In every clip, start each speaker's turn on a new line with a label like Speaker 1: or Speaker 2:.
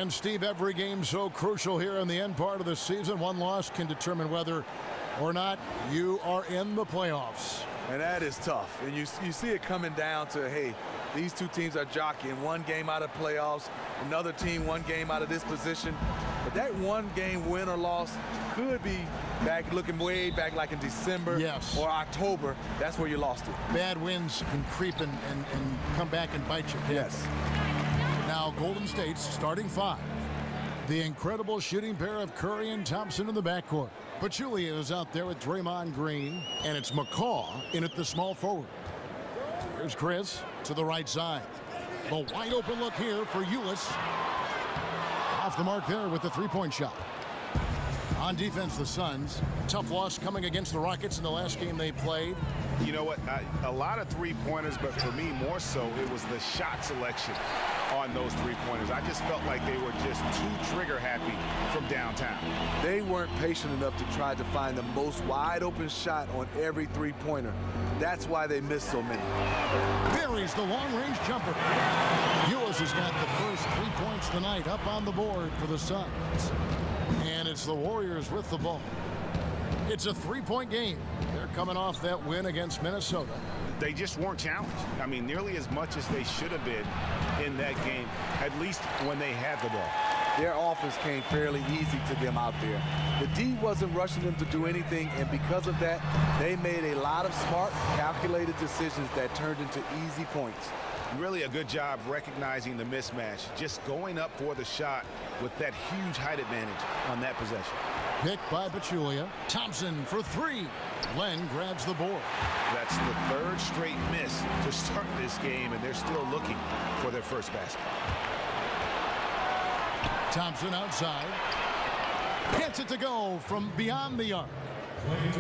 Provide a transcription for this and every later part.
Speaker 1: And Steve, every game so crucial here in the end part of the season. One loss can determine whether or not you are in the playoffs.
Speaker 2: And that is tough. And you see it coming down to, hey, these two teams are jockeying one game out of playoffs, another team one game out of this position. But that one game win or loss could be back, looking way back like in December or October. That's where you lost it.
Speaker 1: Bad wins can creep and come back and bite you.
Speaker 2: Yes.
Speaker 1: Now Golden State's starting five. The incredible shooting pair of Curry and Thompson in the backcourt. Pachulia is out there with Draymond Green, and it's McCaw in at the small forward. Here's Chris to the right side. The wide open look here for Ulis. Off the mark there with the three-point shot. On defense, the Suns. Tough loss coming against the Rockets in the last game they played.
Speaker 3: You know what? A lot of three-pointers, but for me, more so, it was the shot selection on those three-pointers. I just felt like they were just too trigger-happy from downtown.
Speaker 2: They weren't patient enough to try to find the most wide-open shot on every three-pointer. That's why they missed so many.
Speaker 1: Buries the long-range jumper. Ulis has got the first 3 points tonight up on the board for the Suns. And it's the Warriors with the ball. It's a three-point game. They're coming off that win against Minnesota.
Speaker 3: They just weren't challenged. I mean, nearly as much as they should have been in that game, at least when they had the ball.
Speaker 2: Their offense came fairly easy to them out there. The D wasn't rushing them to do anything, and because of that, they made a lot of smart, calculated decisions that turned into easy points.
Speaker 3: Really a good job recognizing the mismatch, just going up for the shot with that huge height advantage on that possession.
Speaker 1: Picked by Pachulia. Thompson for three. Len grabs the board.
Speaker 3: That's the third straight miss to start this game, and they're still looking for their first basket.
Speaker 1: Thompson outside. Gets it to go from beyond the arc.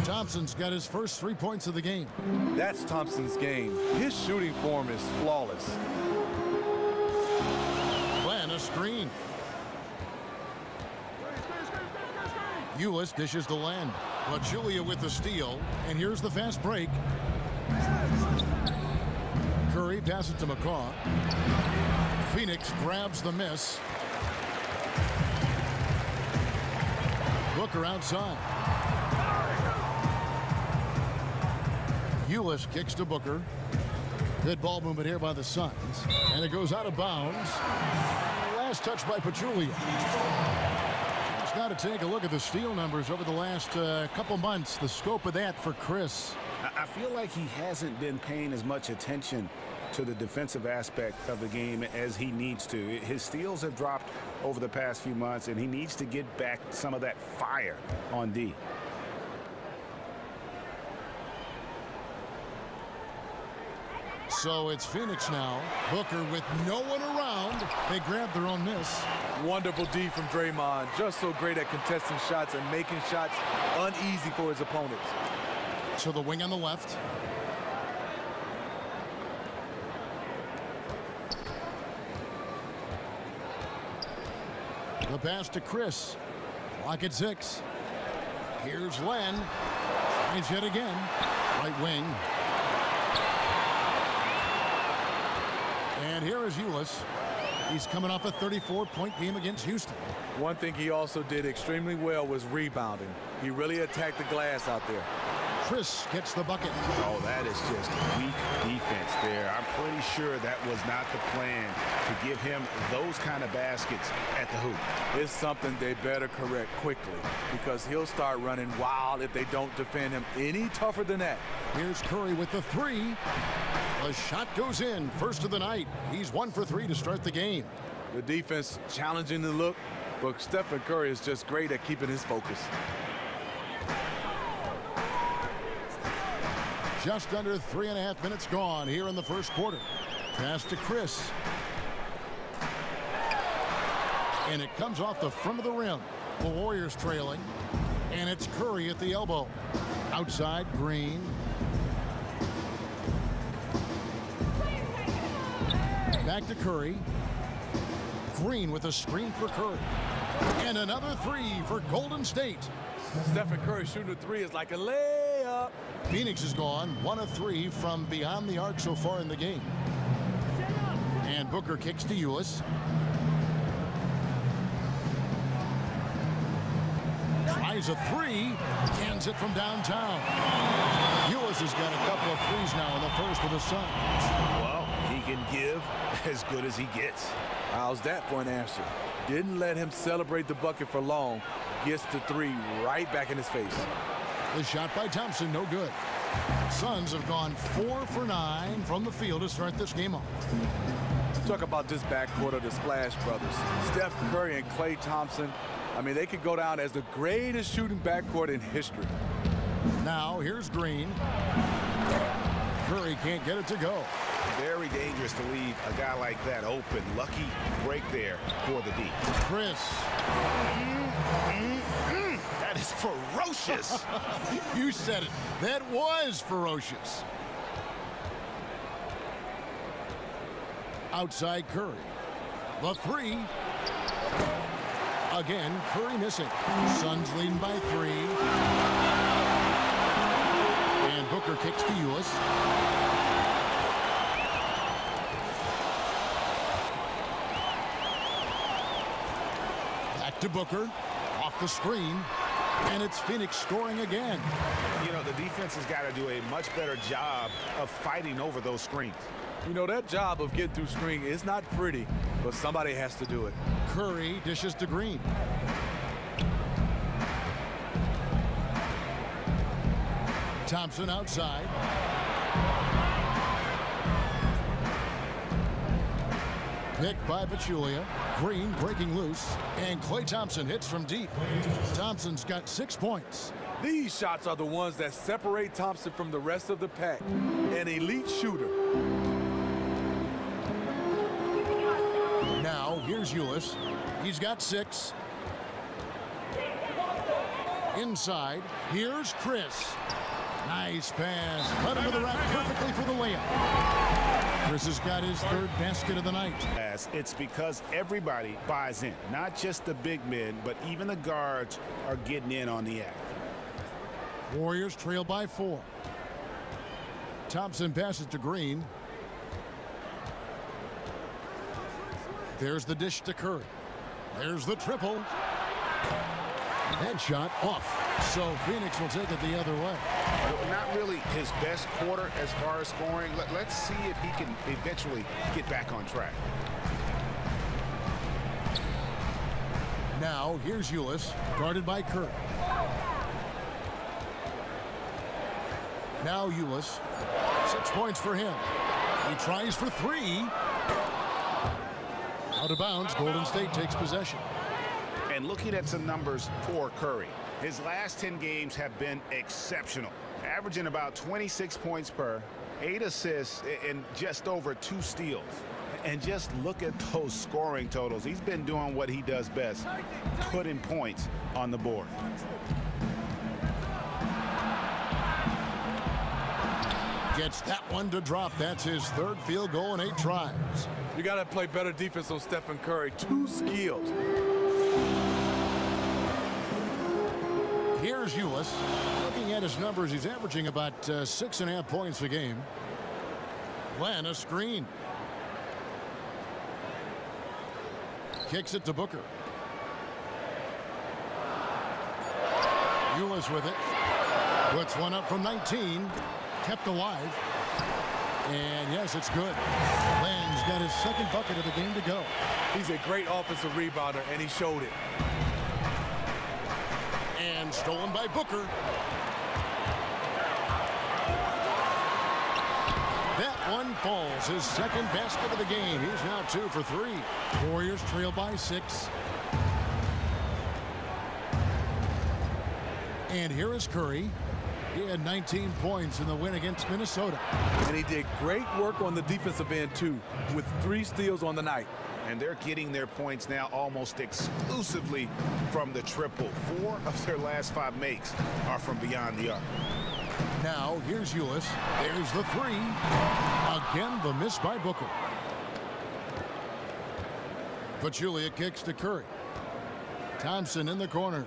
Speaker 1: Thompson's got his first 3 points of the game.
Speaker 2: That's Thompson's game. His shooting form is flawless.
Speaker 1: Len a screen. Ulis dishes to Len. Pachulia with the steal. And here's the fast break. Curry passes to McCaw. Phoenix grabs the miss. Booker outside. Ulis kicks to Booker. Good ball movement here by the Suns. And it goes out of bounds. Last touch by Pachulia. It's now to take a look at the steal numbers over the last couple months. The scope of that for Chris.
Speaker 3: I feel like he hasn't been paying as much attention to the defensive aspect of the game as he needs to. His steals have dropped over the past few months, and he needs to get back some of that fire on D.
Speaker 1: So it's Phoenix now. Booker with no one around. They grab their own miss.
Speaker 2: Wonderful D from Draymond. Just so great at contesting shots and making shots uneasy for his opponents.
Speaker 1: So the wing on the left. The pass to Chris. Clock at 6. Here's Len. Tries hit again. Right wing. And here is Ulis. He's coming off a 34-point game against Houston.
Speaker 2: One thing he also did extremely well was rebounding. He really attacked the glass out there.
Speaker 1: Chris gets the bucket.
Speaker 3: Oh, that is just weak defense there. I'm pretty sure that was not the plan to give him those kind of baskets at the hoop.
Speaker 2: It's something they better correct quickly because he'll start running wild if they don't defend him any tougher than that.
Speaker 1: Here's Curry with the three. The shot goes in. First of the night. He's 1 for 3 to start the game.
Speaker 2: The defense challenging the look, but Stephen Curry is just great at keeping his focus.
Speaker 1: Just under 3.5 minutes gone here in the first quarter. Pass to Chris. And it comes off the front of the rim. The Warriors trailing. And it's Curry at the elbow. Outside, Green. Back to Curry. Green with a screen for Curry. And another three for Golden State.
Speaker 2: Stephen Curry shooting a three is like a layup.
Speaker 1: Phoenix is gone 1 of 3 from beyond the arc so far in the game. And Booker kicks to Ulis. Tries a three. Cans it from downtown. Ulis has got a couple of threes now in the first of the Suns.
Speaker 3: Well, he can give as good as he gets.
Speaker 2: How's that for an answer? Didn't let him celebrate the bucket for long. Gets the three right back in his face.
Speaker 1: The shot by Thompson, no good. Suns have gone 4 for 9 from the field to start this game off.
Speaker 2: Talk about this backcourt of the Splash Brothers. Steph Curry and Klay Thompson. I mean, they could go down as the greatest shooting backcourt in history.
Speaker 1: Now, here's Green. Curry can't get it to go.
Speaker 3: Very dangerous to leave a guy like that open. Lucky break there for the D.
Speaker 1: Chris.
Speaker 3: That is ferocious.
Speaker 1: You said it. That was ferocious. Outside Curry. The three. Again, Curry missing. Suns leading by 3. And Booker kicks to Ulis. Back to Booker. Off the screen. And it's Phoenix scoring again.
Speaker 3: You know, the defense has got to do a much better job of fighting over those screens.
Speaker 2: You know, that job of getting through screen is not pretty, but somebody has to do it.
Speaker 1: Curry dishes to Green. Thompson outside. Picked by Pachulia. Green breaking loose. And Klay Thompson hits from deep. Thompson's got 6 points.
Speaker 2: These shots are the ones that separate Thompson from the rest of the pack. An elite shooter.
Speaker 1: Now, here's Ulis. He's got 6. Inside, here's Chris. Nice pass. Cut into the rack perfectly for the layup. Chris has got his 3rd basket of the night.
Speaker 3: It's because everybody buys in. Not just the big men, but even the guards are getting in on the act.
Speaker 1: Warriors trail by 4. Thompson passes to Green. There's the dish to Curry. There's the triple. Headshot off. So Phoenix will take it the other way.
Speaker 3: Not really his best quarter as far as scoring. Let's see if he can eventually get back on track.
Speaker 1: Now here's Ulis, guarded by Curry. Now Ulis, 6 points for him. He tries for 3. Out of bounds, Golden State takes possession.
Speaker 3: And looking at some numbers for Curry, his last 10 games have been exceptional, averaging about 26 points per, 8 assists, and just over 2 steals. And just look at those scoring totals. He's been doing what he does best, putting points on the board.
Speaker 1: Gets that one to drop. That's his 3rd field goal in 8 tries.
Speaker 2: You got to play better defense on Stephen Curry. Too skilled.
Speaker 1: Here's Ulis. Looking at his numbers, he's averaging about 6.5 points a game. Glenn, a screen. Kicks it to Booker. Ulis with it. Puts one up from 19. Kept alive. And yes, it's good. Glenn's got his 2nd bucket of the game to go.
Speaker 2: He's a great offensive rebounder, and he showed it.
Speaker 1: And stolen by Booker. That one falls. His 2nd basket of the game. He's now 2 for 3. Warriors trail by 6. And here is Curry. He had 19 points in the win against Minnesota.
Speaker 2: And he did great work on the defensive end, too, with 3 steals on the night.
Speaker 3: And they're getting their points now almost exclusively from the triple. 4 of their last 5 makes are from beyond the arc.
Speaker 1: Now, here's Ulis. There's the 3. Again, the miss by Booker. Pachulia kicks to Curry. Thompson in the corner.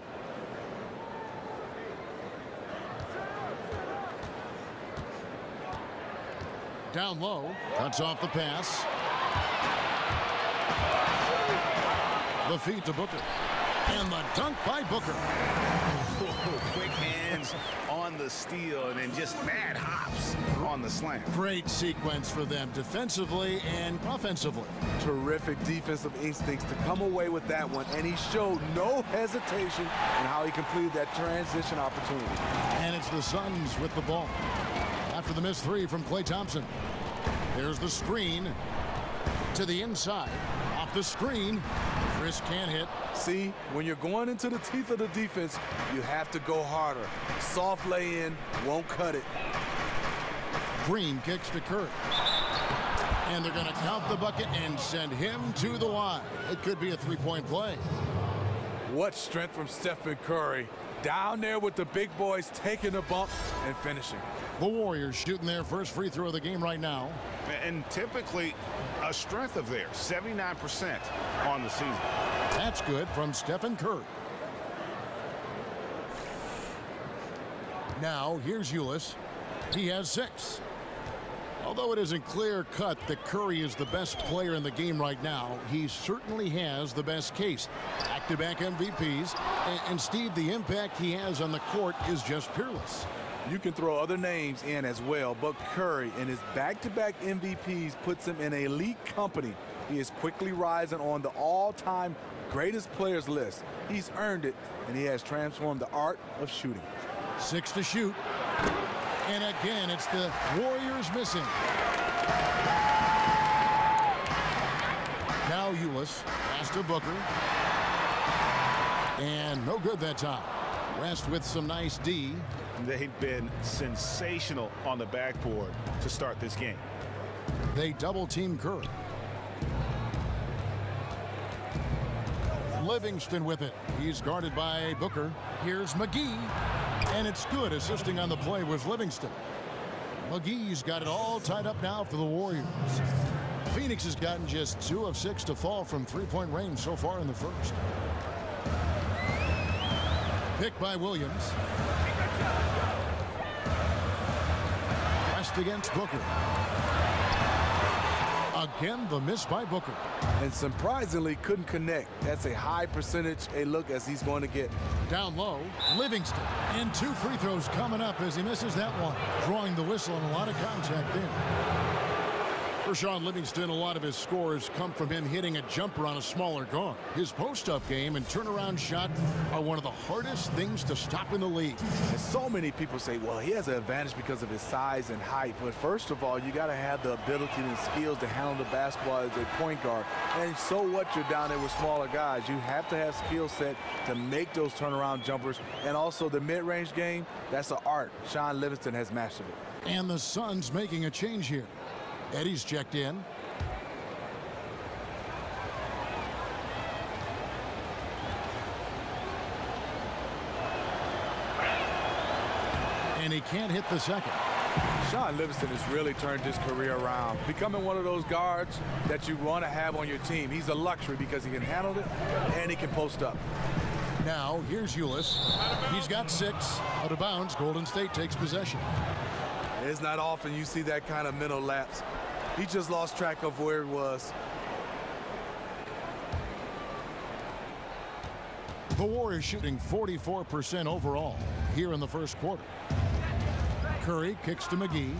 Speaker 1: Down low. Cuts off the pass. The feed to Booker. And the dunk by Booker.
Speaker 3: Quick hands on the steal and then just mad hops on the slam.
Speaker 1: Great sequence for them defensively and offensively.
Speaker 2: Terrific defensive instincts to come away with that one, and he showed no hesitation in how he completed that transition opportunity.
Speaker 1: And it's the Suns with the ball. After the missed three from Klay Thompson. There's the screen to the inside. Off the screen. Chris can't hit.
Speaker 2: See, when you're going into the teeth of the defense, you have to go harder. Soft lay-in won't cut it.
Speaker 1: Green kicks to Curry. And they're going to count the bucket and send him to the line. It could be a three-point play.
Speaker 2: What strength from Stephen Curry. Down there with the big boys, taking the bump and finishing.
Speaker 1: The Warriors shooting their first free throw of the game right now.
Speaker 3: And typically a strength of theirs, 79% on the season.
Speaker 1: That's good from Stephen Curry. Now here's Ulis. He has 6. Although it isn't clear-cut that Curry is the best player in the game right now, he certainly has the best case. Back-to-back MVPs. And Steve, the impact he has on the court is just peerless.
Speaker 2: You can throw other names in as well, but Curry and his back-to-back MVPs puts him in elite company. He is quickly rising on the all-time greatest players list. He's earned it, and he has transformed the art of shooting.
Speaker 1: 6 to shoot. And again, it's the Warriors missing. Now Ulis pass to Booker. And no good that time. West with some nice D.
Speaker 3: They've been sensational on the backboard to start this game.
Speaker 1: They double-team Curry. Livingston with it. He's guarded by Booker. Here's McGee. And it's good. Assisting on the play was Livingston. McGee's got it all tied up now for the Warriors. Phoenix has gotten just 2 of 6 to fall from three-point range so far in the first. Pick by Williams. West against Booker. Again, the miss by Booker.
Speaker 2: And surprisingly couldn't connect. That's a high percentage a look as he's going to get.
Speaker 1: Down low, Livingston. And 2 free throws coming up as he misses that one. Drawing the whistle and a lot of contact there. For Sean Livingston, a lot of his scores come from him hitting a jumper on a smaller guard. His post-up game and turnaround shot are one of the hardest things to stop in the league.
Speaker 2: And so many people say, well, he has an advantage because of his size and height. But first of all, you got to have the ability and skills to handle the basketball as a point guard. And so what, you're down there with smaller guys. You have to have skill set to make those turnaround jumpers. And also the mid-range game, that's an art. Sean Livingston has mastered it.
Speaker 1: And the Suns making a change here. Eddie's checked in. And he can't hit the second.
Speaker 2: Sean Livingston has really turned his career around, becoming one of those guards that you want to have on your team. He's a luxury because he can handle it and he can post up.
Speaker 1: Now here's Ulis. He's got 6. Out of bounds. Golden State takes possession.
Speaker 2: It's not often you see that kind of mental lapse. He just lost track of where he was.
Speaker 1: The Warriors shooting 44% overall here in the first quarter. Curry kicks to McGee.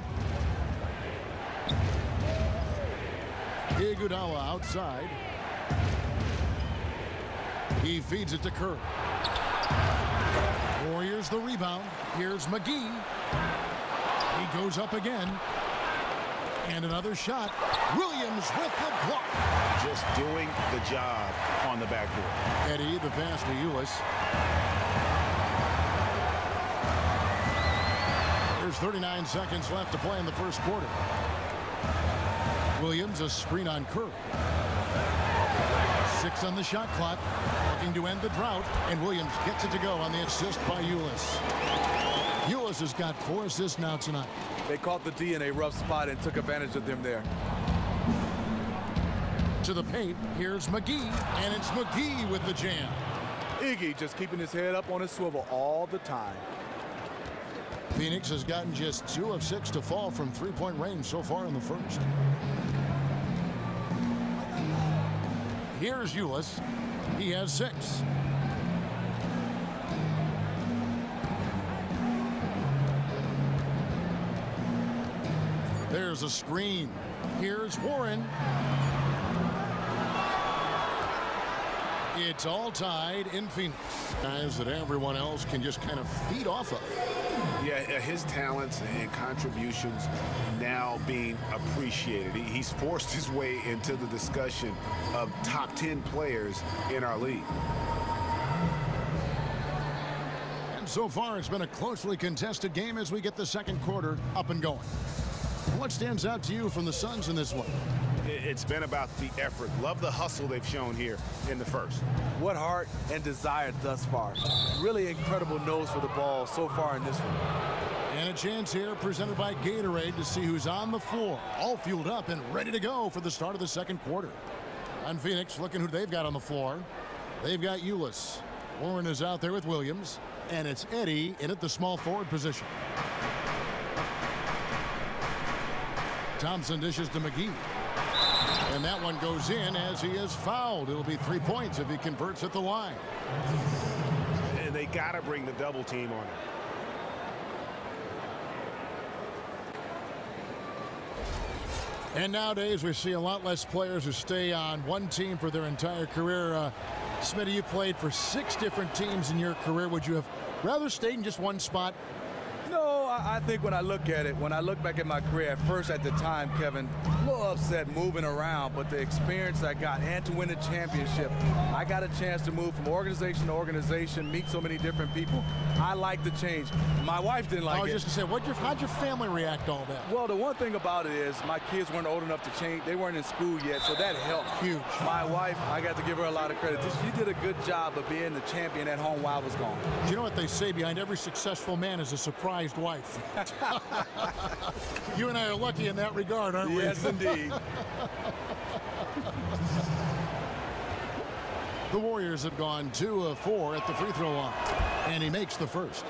Speaker 1: Iguodala outside. He feeds it to Curry. Warriors the rebound. Here's McGee. He goes up again. And another shot. Williams with the block.
Speaker 3: Just doing the job on the backboard.
Speaker 1: Eddie, the pass to Ulis. There's 39 seconds left to play in the first quarter. Williams, a screen on Curry. 6 on the shot clock. Looking to end the drought. And Williams gets it to go on the assist by Ulis. Ulis has got 4 assists now tonight.
Speaker 2: They caught the D in a rough spot and took advantage of them there.
Speaker 1: To the paint, here's McGee, and it's McGee with the jam.
Speaker 2: Iggy just keeping his head up on his swivel all the time.
Speaker 1: Phoenix has gotten just 2 of 6 to fall from three-point range so far in the first. Here's Ulis. He has 6. There's a screen. Here's Warren. It's all tied in Phoenix. Guys that everyone else can just kind of feed off of.
Speaker 3: Yeah, his talents and contributions now being appreciated. He's forced his way into the discussion of top 10 players in our league.
Speaker 1: And so far, it's been a closely contested game as we get the second quarter up and going. What stands out to you from the Suns in this one?
Speaker 3: It's been about the effort. Love the hustle they've shown here in the first.
Speaker 2: What heart and desire thus far. Really incredible nose for the ball so far in this one.
Speaker 1: And a chance here presented by Gatorade to see who's on the floor. All fueled up and ready to go for the start of the second quarter. On Phoenix, looking who they've got on the floor. They've got Ulis. Warren is out there with Williams. And it's Eddie in at the small forward position. Thompson dishes to McGee. And that one goes in as he is fouled. It'll be 3 points if he converts at the line.
Speaker 3: And they got to bring the double team on him.
Speaker 1: And nowadays we see a lot less players who stay on one team for their entire career. Smitty, you played for 6 different teams in your career. Would you have rather stayed in just one spot?
Speaker 2: No, I think when I look at it, when I look back at my career, at first at the time, Kevin, a little upset moving around, but the experience I got and to win a championship, I got a chance to move from organization to organization, meet so many different people. I like the change. My wife didn't like it.
Speaker 1: I was just going to say, how'd your family react to all that?
Speaker 2: Well, the one thing about it is my kids weren't old enough to change. They weren't in school yet, so that helped.
Speaker 1: Huge.
Speaker 2: My wife, I got to give her a lot of credit. She did a good job of being the champion at home while I was gone.
Speaker 1: Do you know what they say? Behind every successful man is a surprised wife. You and I are lucky in that regard, aren't we?
Speaker 2: Yes, indeed.
Speaker 1: The Warriors have gone 2 of 4 at the free throw line, and he makes the first.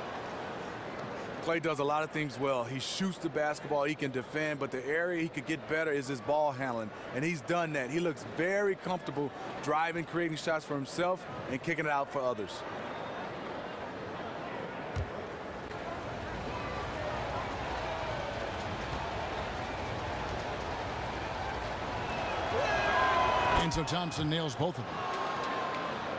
Speaker 2: Clay does a lot of things well. He shoots the basketball, he can defend, but the area he could get better is his ball handling, and he's done that. He looks very comfortable driving, creating shots for himself, and kicking it out for others.
Speaker 1: And so Thompson nails both of them.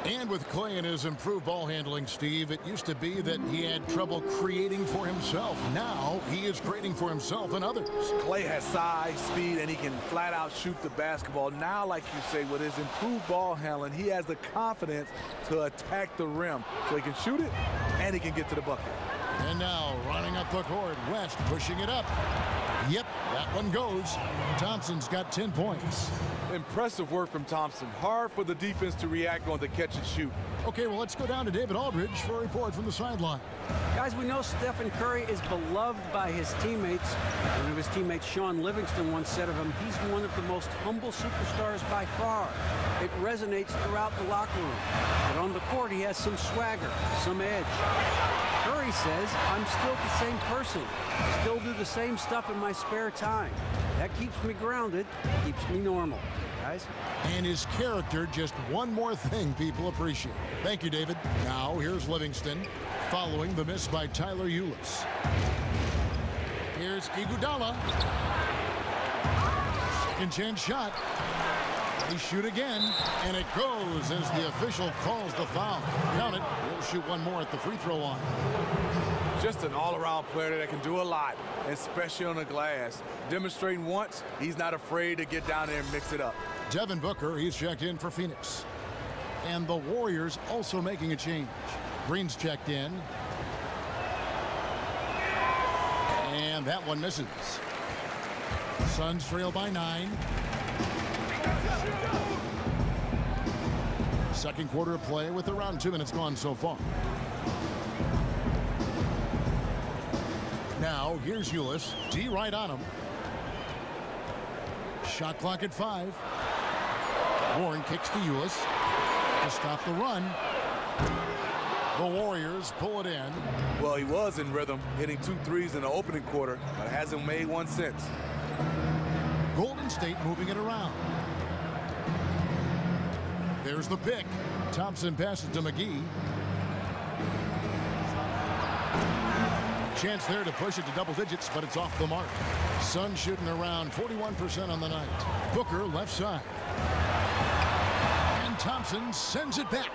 Speaker 1: And with Clay and his improved ball handling, Steve, it used to be that he had trouble creating for himself. Now he is creating for himself and others.
Speaker 2: Clay has size, speed, and he can flat out shoot the basketball. Now, like you say, with his improved ball handling, he has the confidence to attack the rim. So he can shoot it and he can get to the bucket.
Speaker 1: And now running up the court, West pushing it up. Yep, that one goes. Thompson's got 10 points.
Speaker 2: Impressive work from Thompson. Hard for the defense to react on the catch and shoot.
Speaker 1: Okay, well, let's go down to David Aldridge for a report from the sideline.
Speaker 4: Guys, we know Stephen Curry is beloved by his teammates. One of his teammates, Sean Livingston, once said of him, he's one of the most humble superstars by far. It resonates throughout the locker room. But on the court, he has some swagger, some edge. Curry says, I'm still the same person. Still do the same stuff in my spare time. That keeps me grounded, keeps me normal. Guys.
Speaker 1: And his character, just one more thing people appreciate. Thank you, David. Now, here's Livingston, following the miss by Tyler Ulis. Here's Iguodala. Second chance shot. They shoot again, and it goes as the official calls the foul. Count it. He'll shoot one more at the free throw line.
Speaker 2: Just an all-around player that can do a lot, especially on the glass. Demonstrating once, he's not afraid to get down there and mix it up.
Speaker 1: Devin Booker, he's checked in for Phoenix. And the Warriors also making a change. Green's checked in. And that one misses. Suns trail by 9. Second quarter of play with around 2 minutes gone so far. Now, here's Ulis. D right on him. Shot clock at 5. Warren kicks to Ulis to stop the run. The Warriors pull it in.
Speaker 2: Well, he was in rhythm, hitting 2 threes in the opening quarter, but hasn't made one since.
Speaker 1: Golden State moving it around. There's the pick. Thompson passes to McGee. Chance there to push it to double digits, but it's off the mark. Sun shooting around 41% on the night. Booker left side. And Thompson sends it back.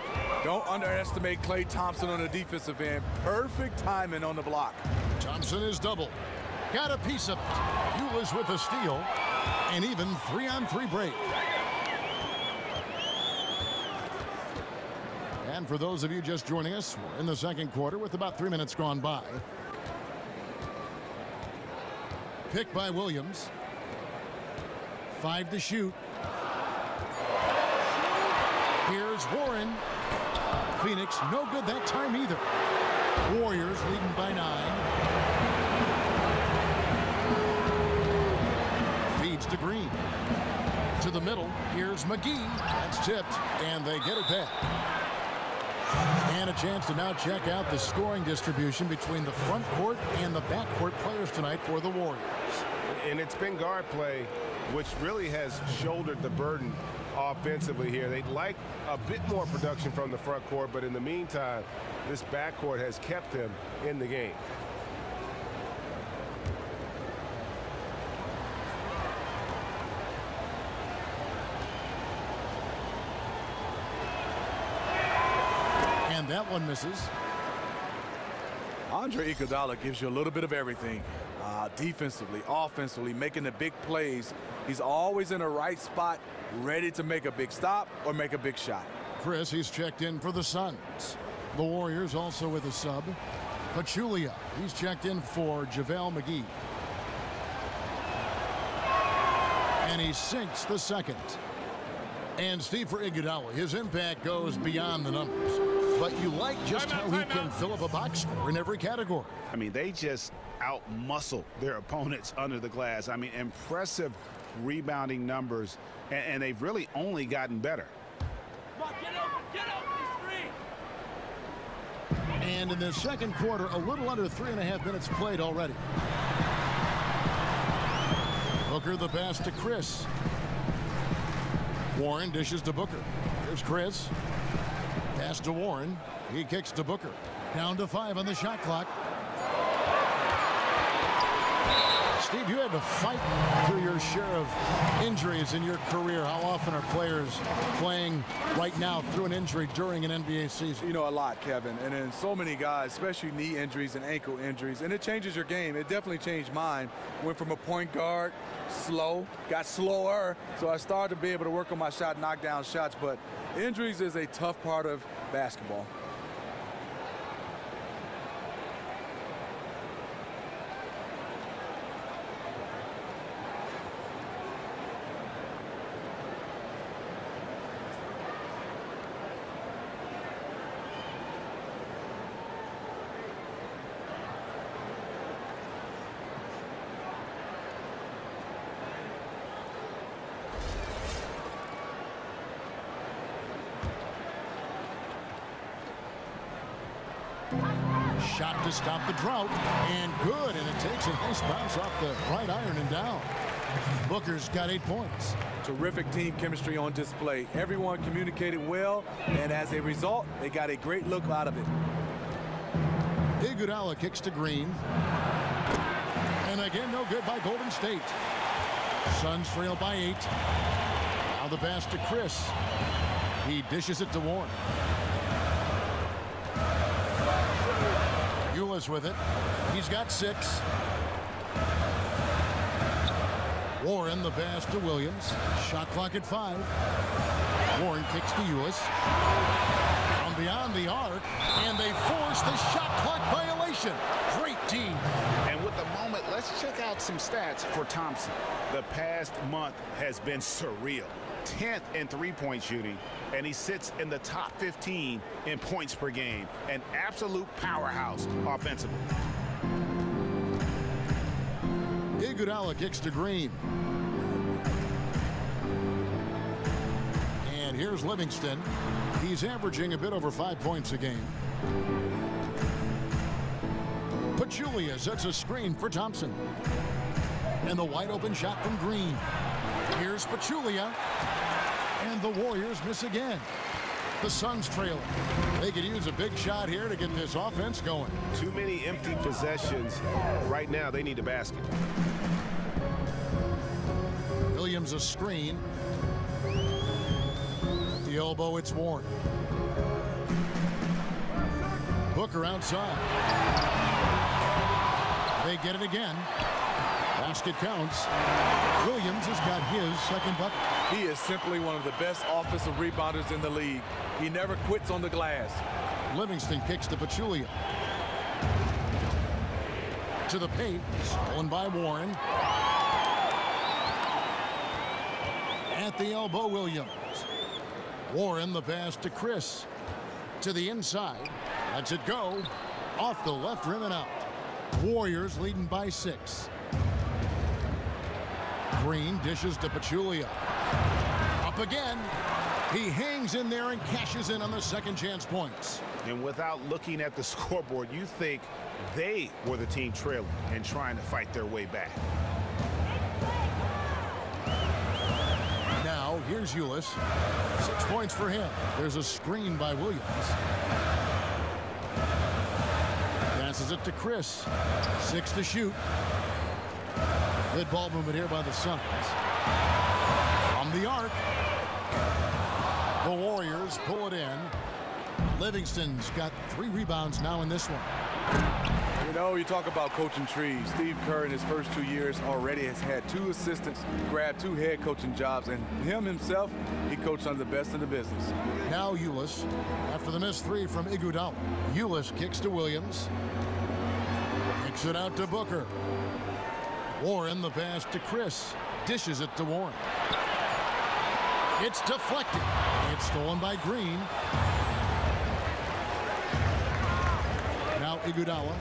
Speaker 2: Don't underestimate Klay Thompson on the defensive end. Perfect timing on the block.
Speaker 1: Thompson is doubled. Got a piece of it. Ulis with a steal. And even 3-on-3 break. And for those of you just joining us, we're in the second quarter with about 3 minutes gone by. Pick by Williams. 5 to shoot. Here's Warren. Phoenix no good that time either. Warriors leading by 9. Feeds to Green. To the middle. Here's McGee. That's tipped. And they get it back. And a chance to now check out the scoring distribution between the front court and the back court players tonight for the Warriors.
Speaker 3: And it's been guard play, which really has shouldered the burden offensively here. They'd like a bit more production from the front court, but in the meantime, this backcourt has kept them in the game.
Speaker 1: And that one misses.
Speaker 2: Andre Iguodala gives you a little bit of everything. Defensively, offensively, making the big plays. He's always in the right spot, ready to make a big stop or make a big shot.
Speaker 1: Chris, he's checked in for the Suns. The Warriors also with a sub. Pachulia, he's checked in for JaVale McGee. And he sinks the second. And Steve, for Iguodala, his impact goes beyond the numbers. But you like just how he can fill up a box score in every category.
Speaker 3: I mean, they just out-muscle their opponents under the glass. I mean, impressive rebounding numbers, and they've really only gotten better.
Speaker 5: Come on, get open, he's free.
Speaker 1: And in the second quarter, a little under 3.5 minutes played already. Booker the pass to Chris. Warren dishes to Booker. Here's Chris. Pass to Warren. He kicks to Booker. Down to 5 on the shot clock. Steve, you had to fight through your share of injuries in your career. How often are players playing right now through an injury during an NBA season?
Speaker 2: You know, a lot, Kevin. And then so many guys, especially knee injuries and ankle injuries. And it changes your game. It definitely changed mine. Went from a point guard, slow, got slower. So I started to be able to work on my shot, knock down shots. But injuries is a tough part of basketball.
Speaker 1: Shot to stop the drought, and good, and it takes a nice bounce off the right iron and down. Booker's got 8 points.
Speaker 2: Terrific team chemistry on display. Everyone communicated well, and as a result, they got a great look out of it.
Speaker 1: Iguodala kicks to Green. And again, no good by Golden State. Suns trail by 8. Now the pass to Chris. He dishes it to Warren. Ulis with it. He's got 6. Warren the pass to Williams. Shot clock at 5. Warren kicks to Ulis. Down beyond the arc, and they force the shot clock violation. Great team.
Speaker 3: And with the moment, let's check out some stats for Thompson. The past month has been surreal. 10th in three-point shooting, and he sits in the top 15 in points per game. An absolute powerhouse offensively.
Speaker 1: Iguodala kicks to Green. And here's Livingston. He's averaging a bit over 5 points a game. Pachulia sets a screen for Thompson. And the wide open shot from Green. Here's Pachulia. And the Warriors miss again. The Suns trailing. They could use a big shot here to get this offense going.
Speaker 3: Too many empty possessions. Right now, they need a basket.
Speaker 1: Williams a screen. At the elbow, it's Warren. Booker outside. They get it again. Basket counts. Williams has got his second bucket.
Speaker 2: He is simply one of the best offensive rebounders in the league. He never quits on the glass.
Speaker 1: Livingston kicks to Pachulia. To the paint. Stolen by Warren. At the elbow, Williams. Warren the pass to Chris. To the inside. Lets it go. Off the left rim and out. Warriors leading by 6. Green dishes to Pachulia. Up again. He hangs in there and cashes in on the second chance points.
Speaker 3: And without looking at the scoreboard, you think they were the team trailing and trying to fight their way back.
Speaker 1: Now, here's Ulis. 6 points for him. There's a screen by Williams. Passes it to Chris. 6 to shoot. Good ball movement here by the Suns. From the arc. The Warriors pull it in. Livingston's got 3 rebounds now in this one.
Speaker 2: You know, you talk about coaching trees. Steve Kerr in his first 2 years already has had 2 assistants, grabbed 2 head coaching jobs, and him himself, he coached under the best in the business.
Speaker 1: Now Ulis, after the missed 3 from Iguodala. Ulis kicks to Williams. Kicks it out to Booker. Warren the pass to Chris. Dishes it to Warren. It's deflected. It's stolen by Green. Now Iguodala.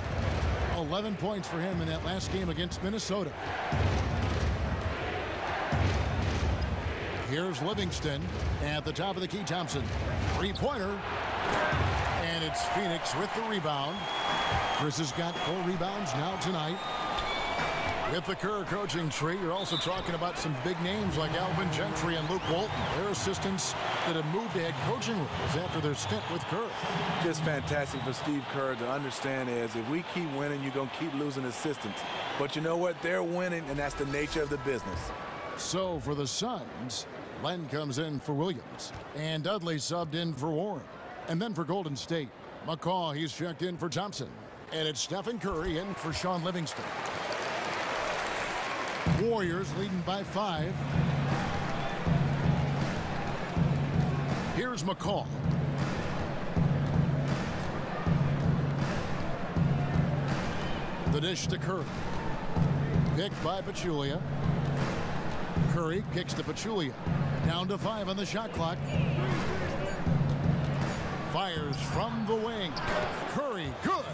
Speaker 1: 11 points for him in that last game against Minnesota. Here's Livingston at the top of the key. Thompson. 3-pointer. And it's Phoenix with the rebound. Chris has got 4 rebounds now tonight. With the Kerr coaching tree, you're also talking about some big names like Alvin Gentry and Luke Walton. They're assistants that have moved to head coaching roles after their stint with Kerr.
Speaker 2: Just fantastic for Steve Kerr to understand is if we keep winning, you're going to keep losing assistants. But you know what? They're winning, and that's the nature of the business.
Speaker 1: So for the Suns, Len comes in for Williams. And Dudley subbed in for Warren. And then for Golden State, McCaw, he's checked in for Thompson. And it's Stephen Curry in for Sean Livingston. Warriors leading by 5. Here's McCaw. The dish to Curry. Picked by Pachulia. Curry kicks to Pachulia. Down to 5 on the shot clock. Fires from the wing. Curry, good.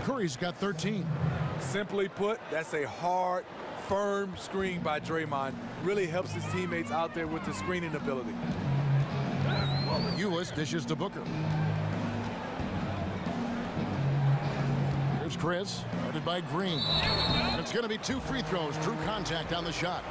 Speaker 1: Curry's got 13.
Speaker 2: Simply put, that's a hard, firm screen by Draymond. Really helps his teammates out there with the screening ability.
Speaker 1: Ulis dishes to Booker. Here's Chris, guarded by Green. And it's going to be 2 free throws, true contact on the shot.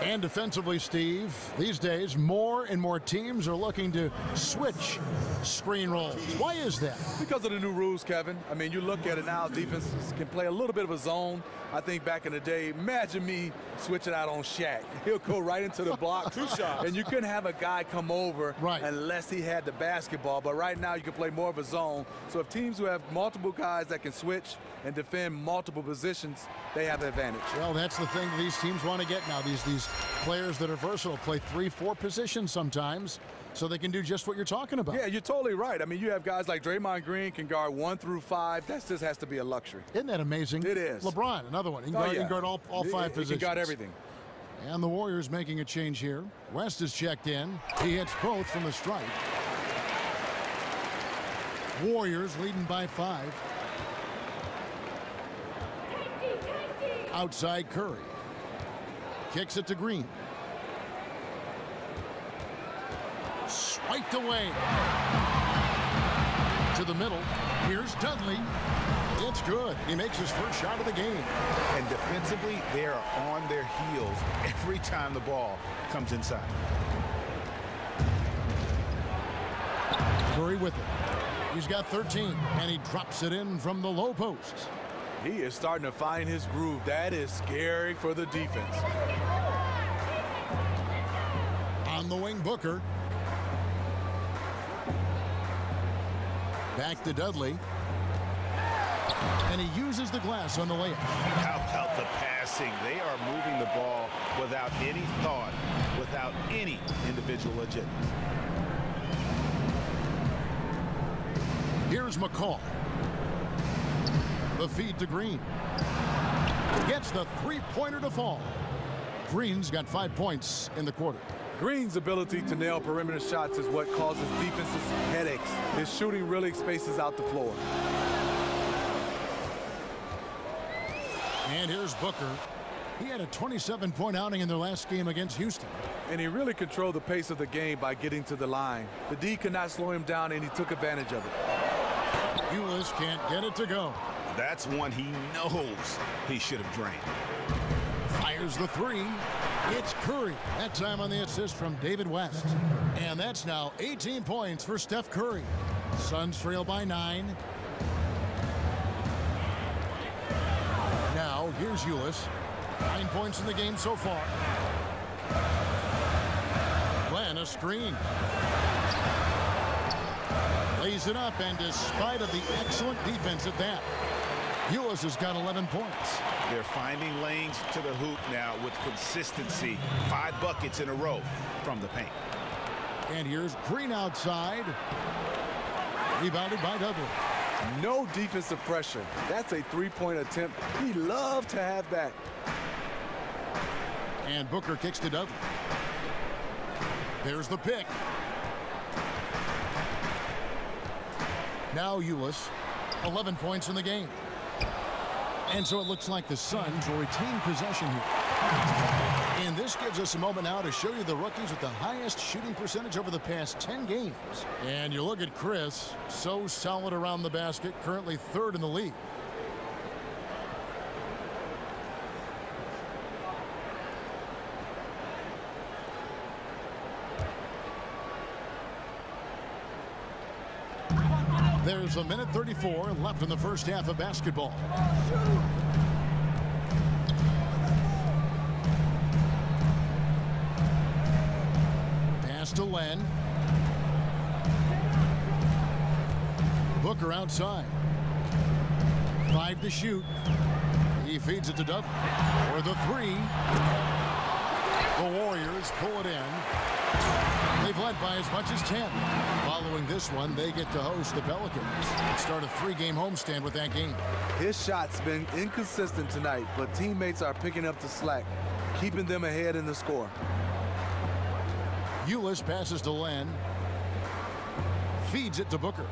Speaker 1: And defensively, Steve, these days, more and more teams are looking to switch screen roles. Why is that?
Speaker 2: Because of the new rules, Kevin. I mean, you look at it now, defenses can play a little bit of a zone. I think back in the day, imagine me switching out on Shaq. He'll go right into the block.
Speaker 3: 2 shots.
Speaker 2: And you couldn't have a guy come over unless he had the basketball. But right now, you can play more of a zone. So if teams who have multiple guys that can switch and defend multiple positions, they have the advantage.
Speaker 1: Well, that's the thing these teams want to get now. These players that are versatile play 3-4 positions sometimes, so they can do just what you're talking about.
Speaker 2: Yeah, you're totally right. I mean, you have guys like Draymond Green can guard 1 through 5. That just has to be a luxury.
Speaker 1: Isn't that amazing?
Speaker 2: It is.
Speaker 1: LeBron, another one. He can guard all 5 positions.
Speaker 2: He can guard everything.
Speaker 1: And the Warriors making a change here. West is checked in. He hits both from the strike. Warriors leading by 5. Outside Curry. Kicks it to Green. Swiped away. To the middle. Here's Dudley. It's good. He makes his first shot of the game.
Speaker 3: And defensively, they are on their heels every time the ball comes inside.
Speaker 1: Curry with it. He's got 13, and he drops it in from the low post.
Speaker 2: He is starting to find his groove. That is scary for the defense.
Speaker 1: On the wing, Booker. Back to Dudley. And he uses the glass on the layup.
Speaker 3: How about the passing? They are moving the ball without any thought, without any individual agenda.
Speaker 1: Here's McCall. The feed to Green. Gets the three-pointer to fall. Green's got 5 points in the quarter.
Speaker 2: Green's ability to nail perimeter shots is what causes defenses headaches. His shooting really spaces out the floor.
Speaker 1: And here's Booker. He had a 27-point outing in their last game against Houston.
Speaker 2: And he really controlled the pace of the game by getting to the line. The D could not slow him down, and he took advantage of it.
Speaker 1: Ulis can't get it to go.
Speaker 3: That's one he knows he should have drained.
Speaker 1: Fires the three. It's Curry. That time on the assist from David West. And that's now 18 points for Steph Curry. Suns trail by 9. Now, here's Ulis. 9 points in the game so far. Len, a screen. Lays it up, and despite of the excellent defense at that, Ulis has got 11 points.
Speaker 3: They're finding lanes to the hoop now with consistency. 5 buckets in a row from the paint.
Speaker 1: And here's Green outside. Rebounded by Dudley.
Speaker 2: No defensive pressure. That's a three-point attempt he loved to have back.
Speaker 1: And Booker kicks to Dudley. There's the pick. Now Ulis, 11 points in the game. And so it looks like the Suns will retain possession here. And this gives us a moment now to show you the rookies with the highest shooting percentage over the past 10 games. And you look at Chris, so solid around the basket, currently 3rd in the league. There's a minute 34 left in the first half of basketball. Pass to Len. Booker outside. 5 to shoot. He feeds it to Dudley. For the 3. The Warriors pull it in. They've led by as much as 10. Following this one, they get to host the Pelicans. Start a 3-game homestand with that game.
Speaker 2: His shot's been inconsistent tonight, but teammates are picking up the slack, keeping them ahead in the score.
Speaker 1: Ulis passes to Len. Feeds it to Booker.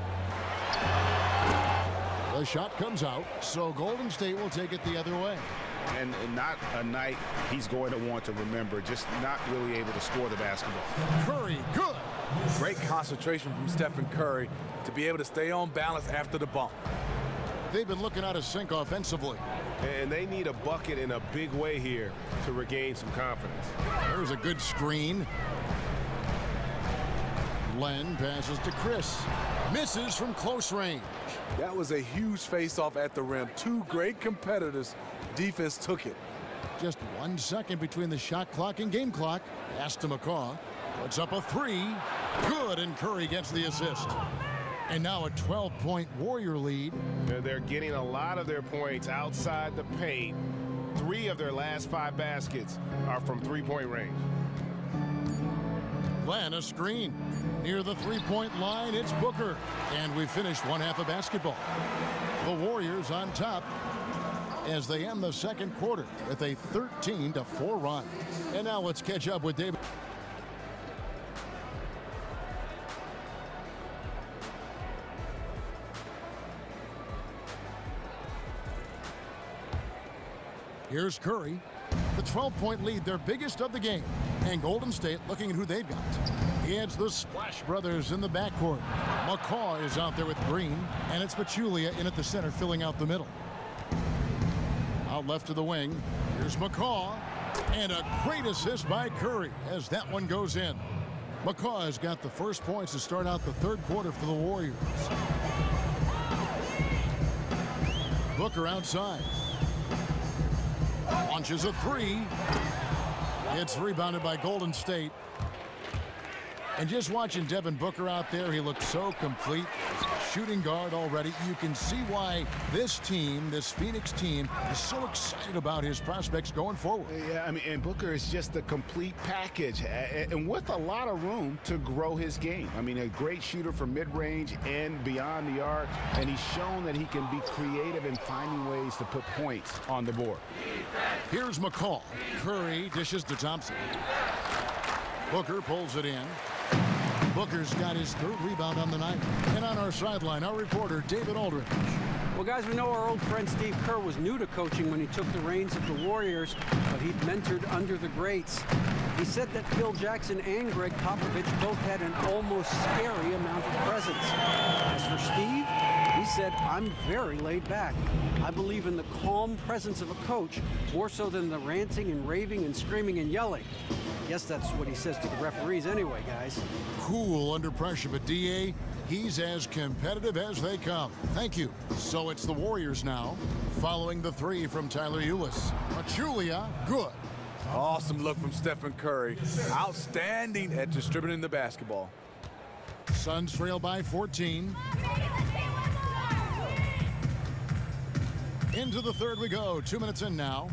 Speaker 1: The shot comes out, so Golden State will take it the other way.
Speaker 3: And not a night he's going to want to remember, just not really able to score the basketball.
Speaker 1: Curry, good.
Speaker 2: Great concentration from Stephen Curry to be able to stay on balance after the bump.
Speaker 1: They've been looking out of sync offensively.
Speaker 6: And they need a bucket in a big way here to regain some confidence.
Speaker 1: There's a good screen. Len passes to Chris. Misses from close range.
Speaker 2: That was a huge face-off at the rim. 2 great competitors. Defense took it.
Speaker 1: Just 1 second between the shot clock and game clock. Pass to McCaw. Puts up a 3. Good, and Curry gets the assist. And now a 12-point Warrior lead.
Speaker 6: They're getting a lot of their points outside the paint. 3 of their last 5 baskets are from 3-point range.
Speaker 1: Len, a screen. Near the 3-point line, it's Booker. And we finished 1 half of basketball. The Warriors on top as they end the second quarter with a 13-4 run. And now let's catch up with David. Here's Curry. The 12-point lead, their biggest of the game. And Golden State looking at who they've got. It's the Splash Brothers in the backcourt. McCaw is out there with Green, and it's Pachulia in at the center filling out the middle. Out left to the wing, here's McCaw, and a great assist by Curry as that one goes in. McCaw has got the first points to start out the third quarter for the Warriors. Booker outside. Launches a three. It's rebounded by Golden State. And just watching Devin Booker out there, he looks so complete. Shooting guard already. You can see why this team, this Phoenix team, is so excited about his prospects going forward.
Speaker 3: Yeah, I mean, and Booker is just a complete package, and with a lot of room to grow his game. I mean, a great shooter from mid-range and beyond the arc, and he's shown that he can be creative in finding ways to put points on the board.
Speaker 1: Here's McCaw. Curry dishes to Thompson. Booker pulls it in. Booker's got his third rebound on the night. And on our sideline, our reporter, David Aldridge.
Speaker 4: Well, guys, we know our old friend Steve Kerr was new to coaching when he took the reins of the Warriors, but he'd mentored under the greats. He said that Phil Jackson and Greg Popovich both had an almost scary amount of presence. As for Steve, he said, I'm very laid back. I believe in the calm presence of a coach, more so than the ranting and raving and screaming and yelling. I guess that's what he says to the referees anyway, guys.
Speaker 1: Cool under pressure, but D.A., he's as competitive as they come. Thank you. So it's the Warriors now, following the three from Tyler Ulis. Pachulia, good.
Speaker 2: Awesome look from Stephen Curry. Outstanding at distributing the basketball.
Speaker 1: Suns trail by 14. Into the third we go. 2 minutes in now.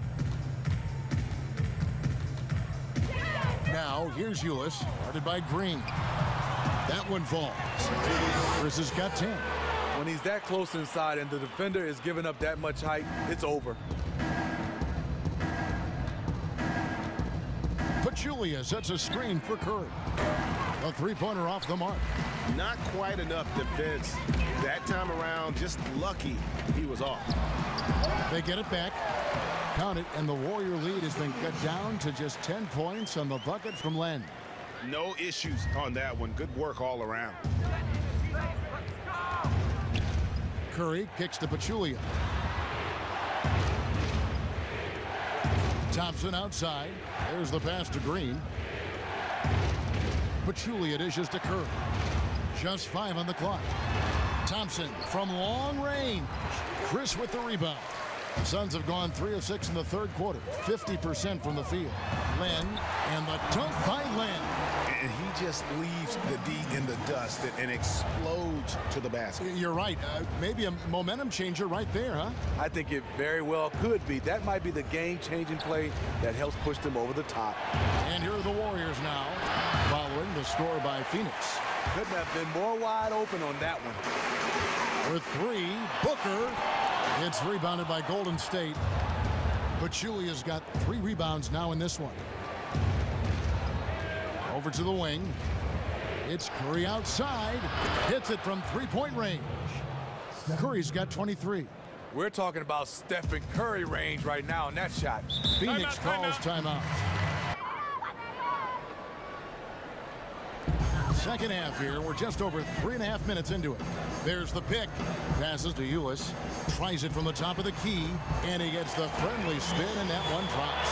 Speaker 1: Now, here's Ulis, guarded by Green. That one falls. Chris has got 10.
Speaker 2: When he's that close inside and the defender is giving up that much height, it's over.
Speaker 1: Pachulia sets a screen for Curry. A three-pointer off the mark.
Speaker 6: Not quite enough defense. That time around, just lucky he was off.
Speaker 1: They get it back. Count it, and the Warrior lead has been cut down to just 10 points on the bucket from Len.
Speaker 6: No issues on that one. Good work all around.
Speaker 1: Curry kicks to Pachulia. Thompson outside. There's the pass to Green. Pachulia dishes to Curry. Just 5 on the clock. Thompson from long range. Chris with the rebound. The Suns have gone 3 of 6 in the third quarter, 50% from the field. Len, and the dunk by Len.
Speaker 3: And he just leaves the D in the dust and explodes to the basket.
Speaker 1: You're right. Maybe a momentum changer right there, huh?
Speaker 2: I think it very well could be. That might be the game-changing play that helps push them over the top.
Speaker 1: And here are the Warriors now, following the score by Phoenix.
Speaker 2: Couldn't have been more wide open on that one.
Speaker 1: With 3, Booker. It's rebounded by Golden State. Pachulia's got 3 rebounds now in this one. Over to the wing. It's Curry outside. Hits it from 3-point range. Curry's got 23.
Speaker 2: We're talking about Stephen Curry range right now in that shot.
Speaker 1: Phoenix calls timeout. Second half here. We're just over 3.5 minutes into it. There's the pick. Passes to Ulis. Tries it from the top of the key. And he gets the friendly spin, and that one drops.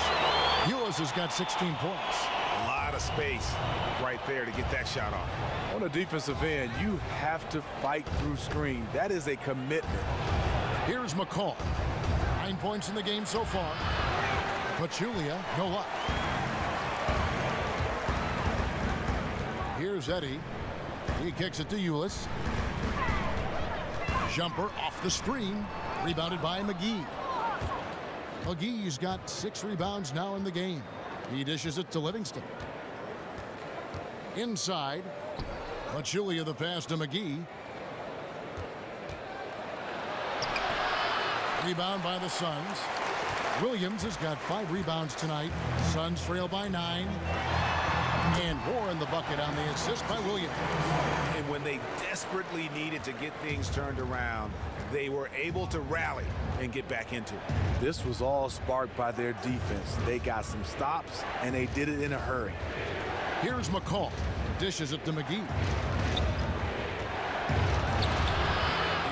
Speaker 1: Ulis has got 16 points.
Speaker 6: A lot of space right there to get that shot off.
Speaker 2: On the defensive end, you have to fight through screen. That is a commitment.
Speaker 1: Here's McCaw. 9 points in the game so far. Pachulia, no luck. Here's Eddie. He kicks it to Ulis. Jumper off the screen. Rebounded by McGee. McGee's got 6 rebounds now in the game. He dishes it to Livingston. Inside. Pachulia the pass to McGee. Rebound by the Suns. Williams has got 5 rebounds tonight. Suns trail by 9. And more in the bucket on the assist by Williams.
Speaker 3: And when they desperately needed to get things turned around, they were able to rally and get back into it.
Speaker 2: This was all sparked by their defense. They got some stops, and they did it in a hurry.
Speaker 1: Here's McCaw. Dishes it to McGee.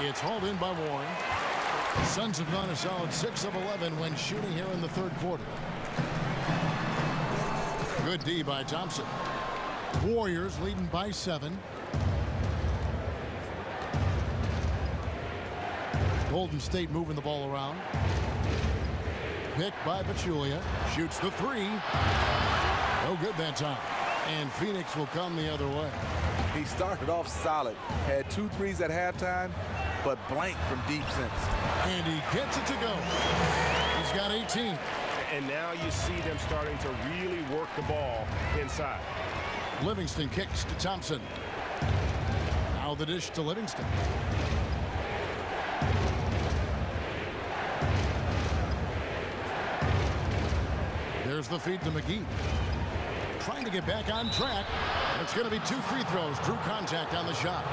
Speaker 1: It's hauled in by Warren. Suns have gone a solid 6 of 11 when shooting here in the third quarter. Good D by Thompson. Warriors leading by 7. Golden State moving the ball around. Picked by Pachulia. Shoots the 3. No good that time. And Phoenix will come the other way.
Speaker 2: He started off solid. Had 2 threes at halftime, but blank from deep since.
Speaker 1: And he gets it to go. He's got 18.
Speaker 6: And now you see them starting to really work the ball inside.
Speaker 1: Livingston kicks to Thompson. Now the dish to Livingston. There's the feed to McGee. Trying to get back on track. And it's going to be 2 free throws. Drew contact on the shot.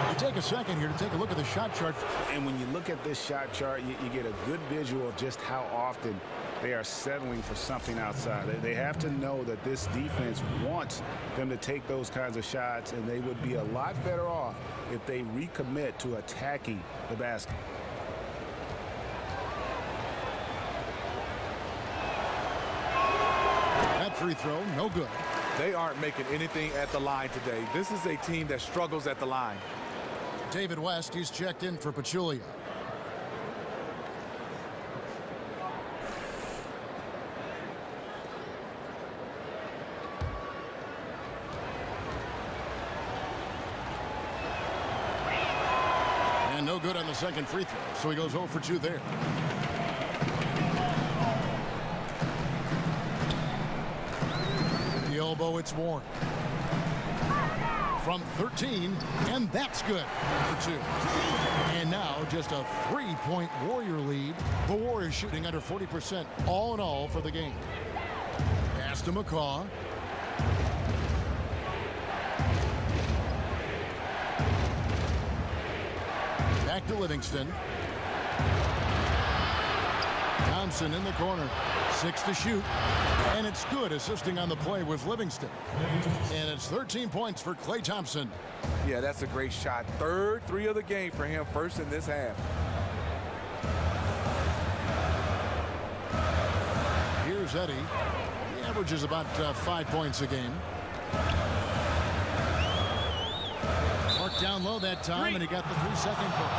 Speaker 1: You take a second here to take a look at the shot chart.
Speaker 3: And when you look at this shot chart, you get a good visual of just how often they are settling for something outside. They have to know that this defense wants them to take those kinds of shots, and they would be a lot better off if they recommit to attacking the basket.
Speaker 1: That free throw, no good.
Speaker 2: They aren't making anything at the line today. This is a team that struggles at the line.
Speaker 1: David West, he's checked in for Pachulia. And no good on the second free throw, so he goes 0 for 2 there. The elbow, it's Warren. From 13, and that's good for 2. And now just a 3-point Warrior lead. The Warriors shooting under 40% all in all for the game. Pass to McCaw. Back to Livingston. Thompson in the corner. 6 to shoot. And it's good. Assisting on the play with Livingston. And it's 13 points for Klay Thompson.
Speaker 2: Yeah, that's a great shot. Third 3 of the game for him, first in this half.
Speaker 1: Here's Eddie. He averages about 5 points a game. Marked down low that time, and he got the 3-second call.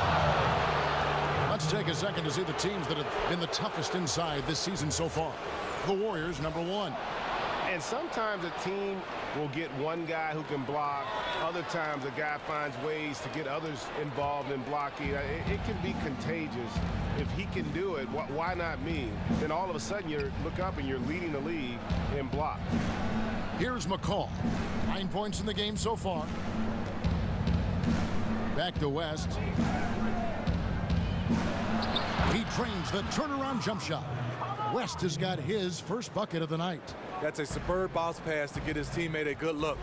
Speaker 1: Let's take a second to see the teams that have been the toughest inside this season so far. The Warriors, number 1.
Speaker 6: And sometimes a team will get one guy who can block. Other times a guy finds ways to get others involved in blocking. It can be contagious. If he can do it, why not me? Then all of a sudden you look up and you're leading the league in block.
Speaker 1: Here's McCall. 9 points in the game so far. Back to West. He trains the turnaround jump shot. West has got his first bucket of the night.
Speaker 2: That's a superb bounce pass to get his teammate a good look.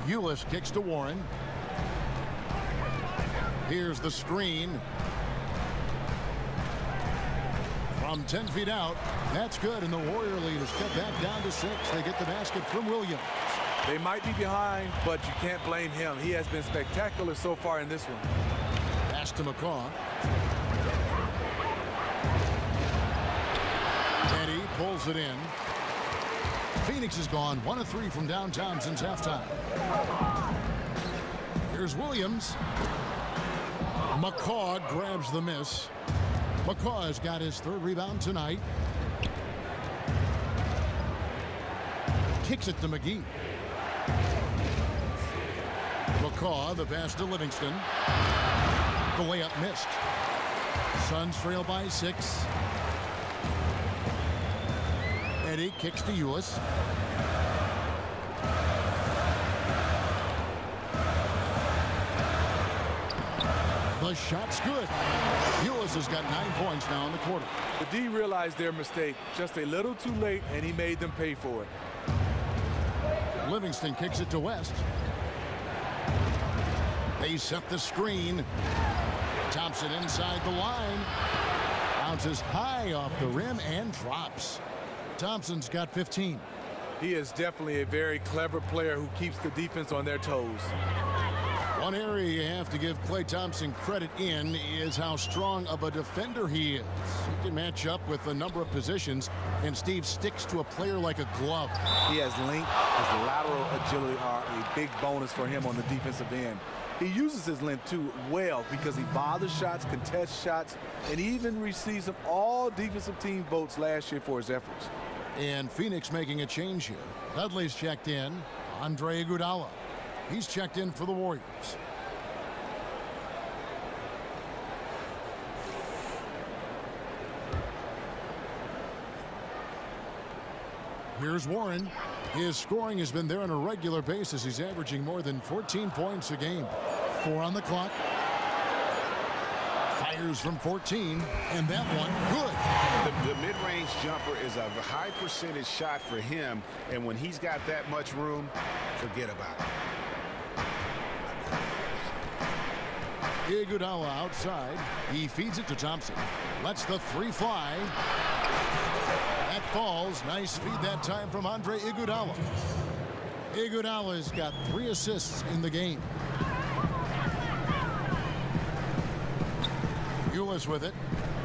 Speaker 1: Ulis kicks to Warren. Here's the screen. From 10 feet out, that's good, and the Warrior lead is cut back down to 6. They get the basket from Williams.
Speaker 2: They might be behind, but you can't blame him. He has been spectacular so far in this one.
Speaker 1: Pass to McCaw. Eddie pulls it in. Phoenix has gone 1 of 3 from downtown since halftime. Here's Williams. McCaw grabs the miss. McCaw has got his 3rd rebound tonight. Kicks it to McGee. McCaw, the pass to Livingston. The layup missed. Suns trail by 6. Eddie kicks to Ulis. The shot's good. Ulis has got 9 points now in the quarter.
Speaker 2: The D realized their mistake just a little too late, and he made them pay for it.
Speaker 1: Livingston kicks it to West. They set the screen. Thompson inside the line. Bounces high off the rim and drops. Thompson's got 15.
Speaker 2: He is definitely a very clever player who keeps the defense on their toes.
Speaker 1: One area you have to give Klay Thompson credit in is how strong of a defender he is. He can match up with a number of positions, and Steve sticks to a player like a glove.
Speaker 2: He has length. His lateral agility are a big bonus for him on the defensive end. He uses his length, too, well because he bothers shots, contests shots, and even received some all-defensive team votes last year for his efforts.
Speaker 1: And Phoenix making a change here. Dudley's checked in. Andre Iguodala. He's checked in for the Warriors. Here's Warren. His scoring has been there on a regular basis. He's averaging more than 14 points a game. 4 on the clock. Fires from 14, and that one good.
Speaker 3: The mid-range jumper is a high percentage shot for him, and when he's got that much room, forget about it.
Speaker 1: Iguodala outside. He feeds it to Thompson. Lets the 3 fly. That falls. Nice feed that time from Andre Iguodala. Iguodala's got 3 assists in the game. Ulis with it.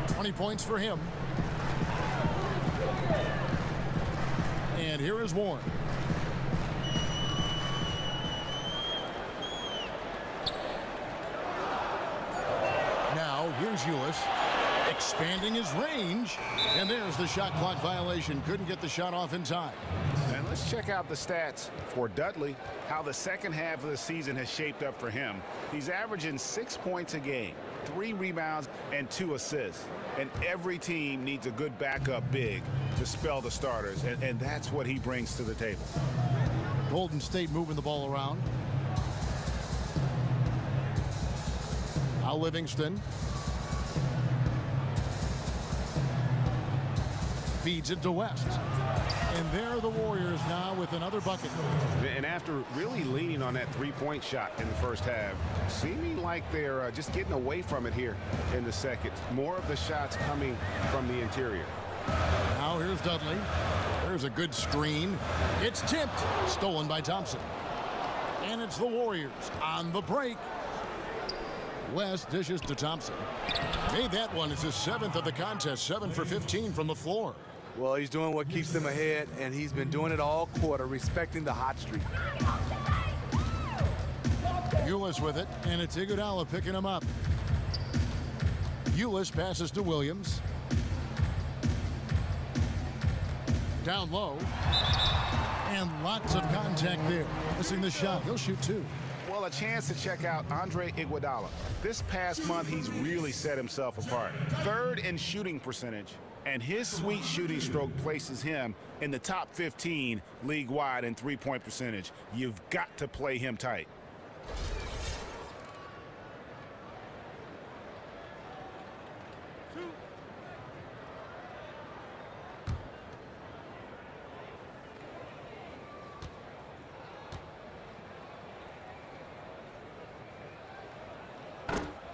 Speaker 1: 20 points for him. And here is Warren. Now here's Ulis. Expanding his range, and there's the shot clock violation. Couldn't get the shot off in time.
Speaker 3: And let's check out the stats for Dudley, how the second half of the season has shaped up for him. He's averaging 6 points a game, 3 rebounds, and 2 assists. And every team needs a good backup big to spell the starters, and that's what he brings to the table.
Speaker 1: Golden State moving the ball around. Now Livingston. Feeds it to West. And there are the Warriors now with another bucket.
Speaker 3: And after really leaning on that 3-point shot in the first half, seeming like they're just getting away from it here in the second. More of the shots coming from the interior.
Speaker 1: Now here's Dudley. There's a good screen. It's tipped. Stolen by Thompson. And it's the Warriors on the break. West dishes to Thompson. Made that one. It's his 7th of the contest. 7 for 15 from the floor.
Speaker 2: Well, he's doing what keeps them ahead, and he's been doing it all quarter, respecting the hot streak.
Speaker 1: Ulis with it, and it's Iguodala picking him up. Ulis passes to Williams. Down low. And lots of contact there. Missing the shot. He'll shoot 2.
Speaker 3: Well, a chance to check out Andre Iguodala. This past month, he's really set himself apart. 3rd in shooting percentage, and his sweet shooting stroke places him in the top 15 league-wide in 3-point percentage. You've got to play him tight.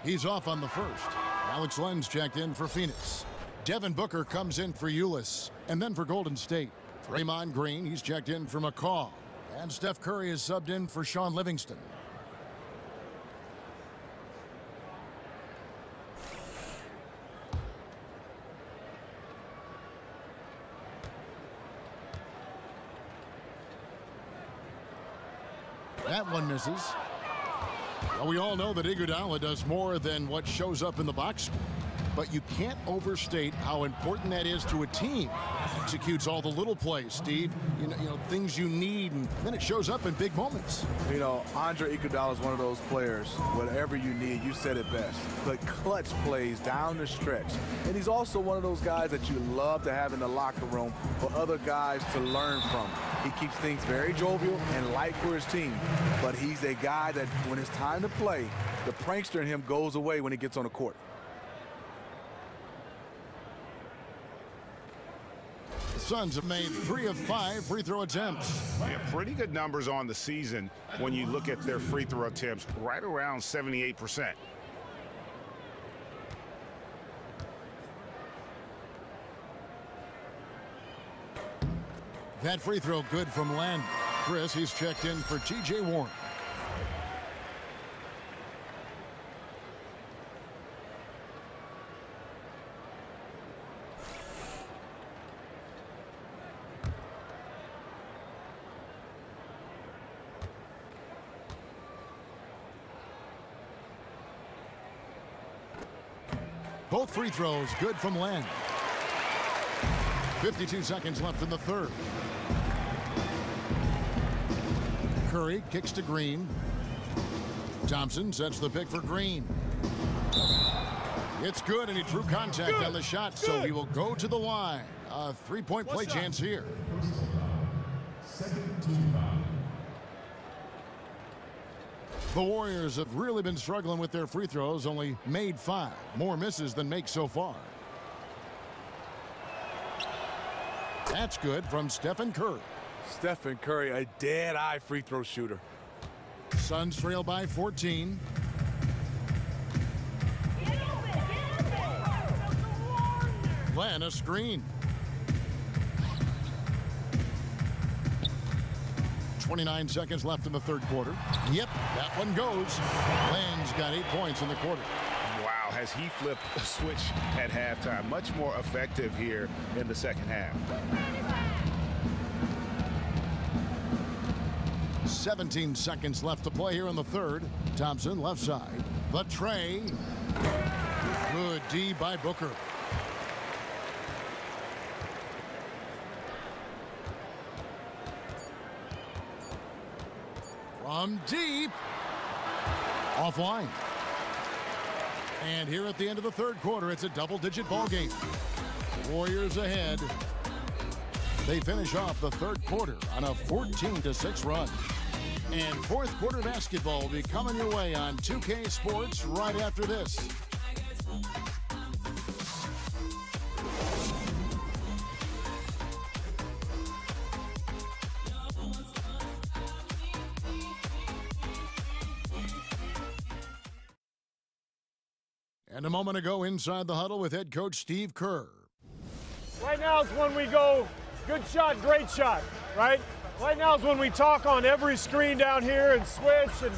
Speaker 1: He's off on the first. Alex Len's checked in for Phoenix. Devin Booker comes in for Ulis. And then for Golden State, Draymond Green, he's checked in for McCaw. And Steph Curry is subbed in for Sean Livingston. That one misses. Well, we all know that Iguodala does more than what shows up in the box score. But you can't overstate how important that is to a team. Executes all the little plays, Steve. You know things you need, and then it shows up in big moments.
Speaker 2: You know, Andre Iguodala is one of those players, whatever you need, you said it best. But clutch plays down the stretch. And he's also one of those guys that you love to have in the locker room for other guys to learn from. He keeps things very jovial and light for his team. But he's a guy that when it's time to play, the prankster in him goes away when he gets on the court.
Speaker 1: The Suns have made 3 of 5 free throw attempts.
Speaker 3: Yeah, pretty good numbers on the season when you look at their free throw attempts, right around 78%.
Speaker 1: That free throw good from Landry. Chris, he's checked in for T.J. Warren. Both free throws good from Len. 52 seconds left in the third. Curry kicks to Green. Thompson sets the pick for Green. It's good, and he drew contact on the shot, so he will go to the line. A three-point play chance here. The Warriors have really been struggling with their free throws, only made 5. More misses than makes so far. That's good from Stephen Curry.
Speaker 2: Stephen Curry, a dead-eye free throw shooter.
Speaker 1: Suns trail by 14. Len, a screen. 29 seconds left in the third quarter. Yep, that one goes. Len's got 8 points in the quarter.
Speaker 3: Wow, has he flipped a switch at halftime? Much more effective here in the second half.
Speaker 1: 17 seconds left to play here in the third. Thompson left side. The tray. Good D by Booker. From deep. Offline. And here at the end of the third quarter, it's a double-digit ball game. Warriors ahead. They finish off the third quarter on a 14-6 run. And fourth quarter basketball will be coming your way on 2K Sports right after this. And a moment ago inside the huddle with head coach Steve Kerr.
Speaker 7: Right now is when we go good shot, great shot, right? Right now is when we talk on every screen down here and switch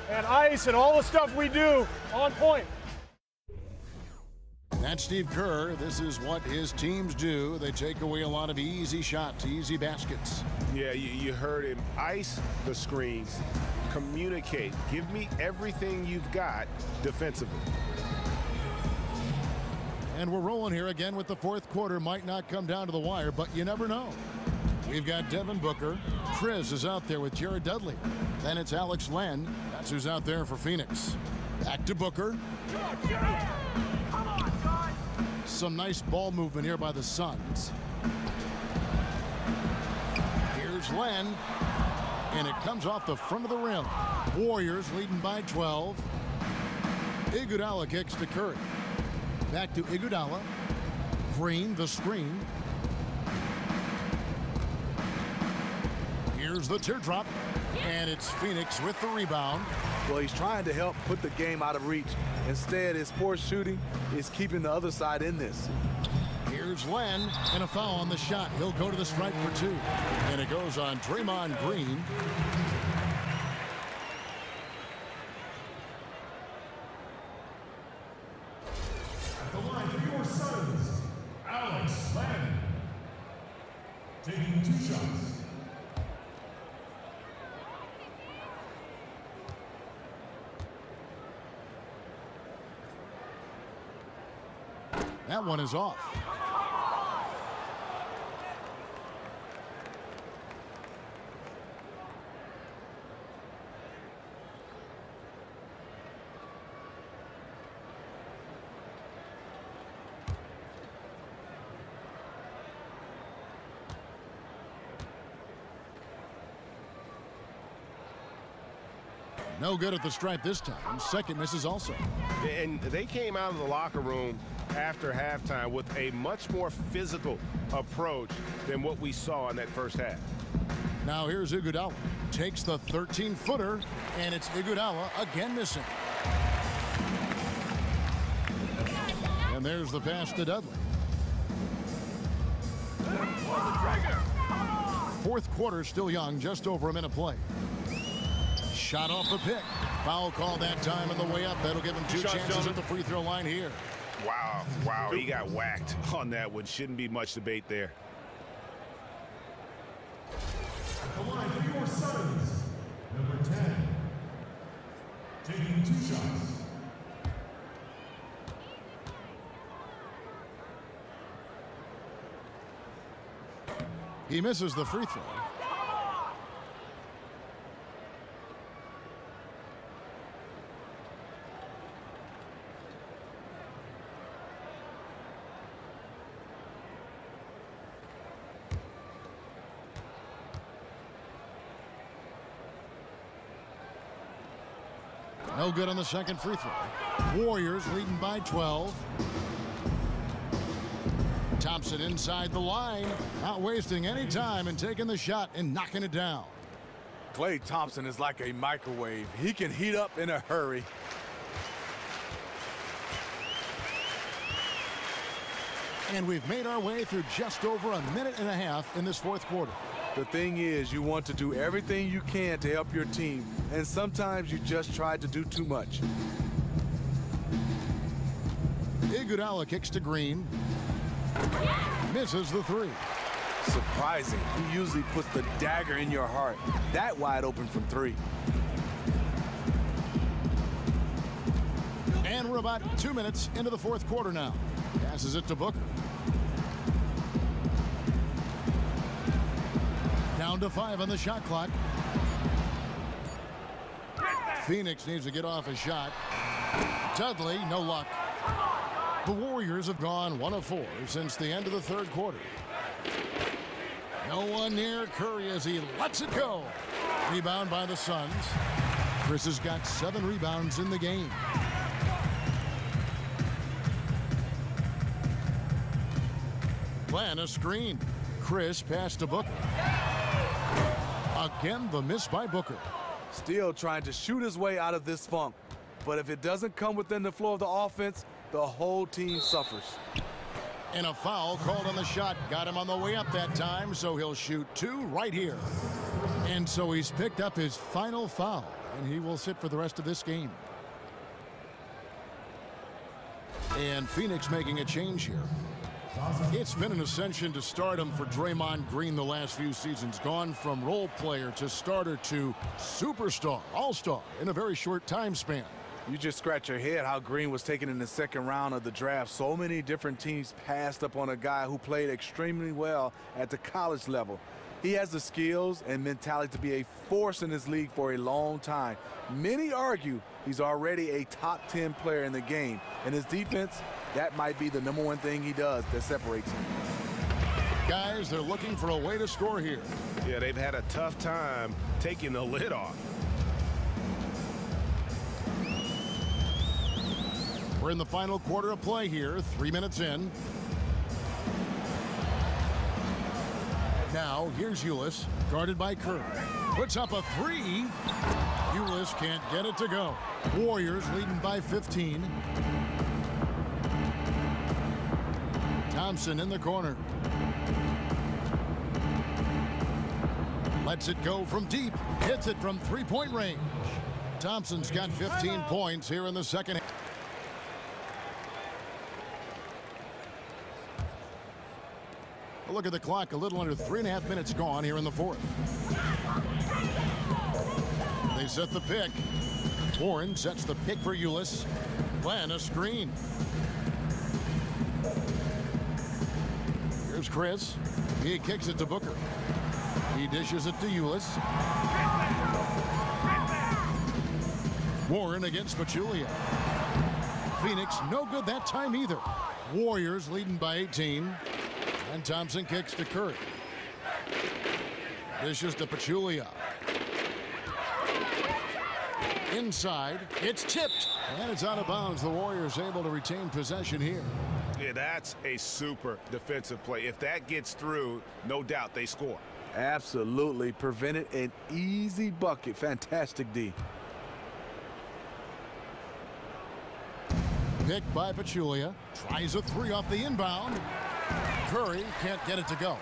Speaker 7: and ice and all the stuff we do on point.
Speaker 1: That's Steve Kerr. This is what his teams do. They take away a lot of easy shots, easy baskets.
Speaker 3: Yeah, you heard him. Ice the screens, communicate, give me everything you've got defensively.
Speaker 1: And we're rolling here again with the fourth quarter. Might not come down to the wire, but you never know. We've got Devin Booker. Chris is out there with Jared Dudley. Then it's Alex Len. That's who's out there for Phoenix. Back to Booker. Some nice ball movement here by the Suns. Here's Len. And it comes off the front of the rim. Warriors leading by 12. Iguodala kicks to Curry. Back to Iguodala. Green, the screen. Here's the teardrop. And it's Phoenix with the rebound.
Speaker 2: Well, he's trying to help put the game out of reach. Instead, his poor shooting is keeping the other side in this.
Speaker 1: Here's Len, and a foul on the shot. He'll go to the stripe for 2. And it goes on Draymond Green.
Speaker 8: The line for your Suns, Alex Len, taking 2 shots.
Speaker 1: That one is off. No good at the stripe this time. Second misses also.
Speaker 6: And they came out of the locker room after halftime with a much more physical approach than what we saw in that first half.
Speaker 1: Now here's Iguodala. Takes the 13-footer, and it's Iguodala again missing. And there's the pass to Dudley. Fourth quarter still young, just over a minute play. Shot off the pick. Foul call that time on the way up. That'll give him 2 chances at the free throw line here.
Speaker 3: Wow, he got whacked on that one. Shouldn't be much debate there.
Speaker 8: The line for your Suns, number 10, taking 2 shots.
Speaker 1: He misses the free throw. No good on the second free throw. Warriors leading by 12. Thompson inside the line, not wasting any time and taking the shot and knocking it down.
Speaker 2: Klay Thompson is like a microwave. He can heat up in a hurry.
Speaker 1: And we've made our way through just over a minute and a half in this fourth quarter.
Speaker 2: The thing is, you want to do everything you can to help your team, and sometimes you just try to do too much.
Speaker 1: Iguodala kicks to Green. Misses the three.
Speaker 2: Surprising. He usually puts the dagger in your heart. That wide open from three.
Speaker 1: And we're about 2 minutes into the fourth quarter now. Passes it to Booker. Down to 5 on the shot clock. Phoenix needs to get off a shot. Dudley, no luck. The Warriors have gone 1 of 4 since the end of the third quarter. No one near Curry as he lets it go. Rebound by the Suns. Chris has got 7 rebounds in the game. Plan a screen. Chris passed to Booker. Again, the miss by Booker.
Speaker 2: Still trying to shoot his way out of this funk. But if it doesn't come within the flow of the offense, the whole team suffers.
Speaker 1: And a foul called on the shot. Got him on the way up that time, so he'll shoot 2 right here. And so he's picked up his final foul, and he will sit for the rest of this game. And Phoenix making a change here. It's been an ascension to stardom for Draymond Green the last few seasons. Gone from role player to starter to superstar, all-star in a very short time span.
Speaker 2: You just scratch your head how Green was taken in the second round of the draft. So many different teams passed up on a guy who played extremely well at the college level. He has the skills and mentality to be a force in this league for a long time. Many argue he's already a top 10 player in the game. And his defense, that might be the #1 thing he does that separates him.
Speaker 1: Guys, they're looking for a way to score here.
Speaker 6: Yeah, they've had a tough time taking the lid off.
Speaker 1: We're in the final quarter of play here, 3 minutes in. Now, here's Ulis, guarded by Curry. Puts up a 3. Ulis can't get it to go. Warriors leading by 15. Thompson in the corner. Lets it go from deep. Hits it from three-point range. Thompson's got 15 points here in the second half. Look at the clock, a little under 3.5 minutes gone here in the fourth. They set the pick. Warren sets the pick for Ulis. Plan a screen. Here's Chris. He kicks it to Booker. He dishes it to Ulis. Warren against Pachulia. Phoenix no good that time either. Warriors leading by 18. And Thompson kicks to Curry. Dishes to Pachulia. Inside, it's tipped. And it's out of bounds. The Warriors able to retain possession here.
Speaker 6: Yeah, that's a super defensive play. If that gets through, no doubt they score.
Speaker 2: Absolutely. Prevented an easy bucket. Fantastic D.
Speaker 1: Picked by Pachulia. Tries a 3 off the inbound. Curry can't get it to go.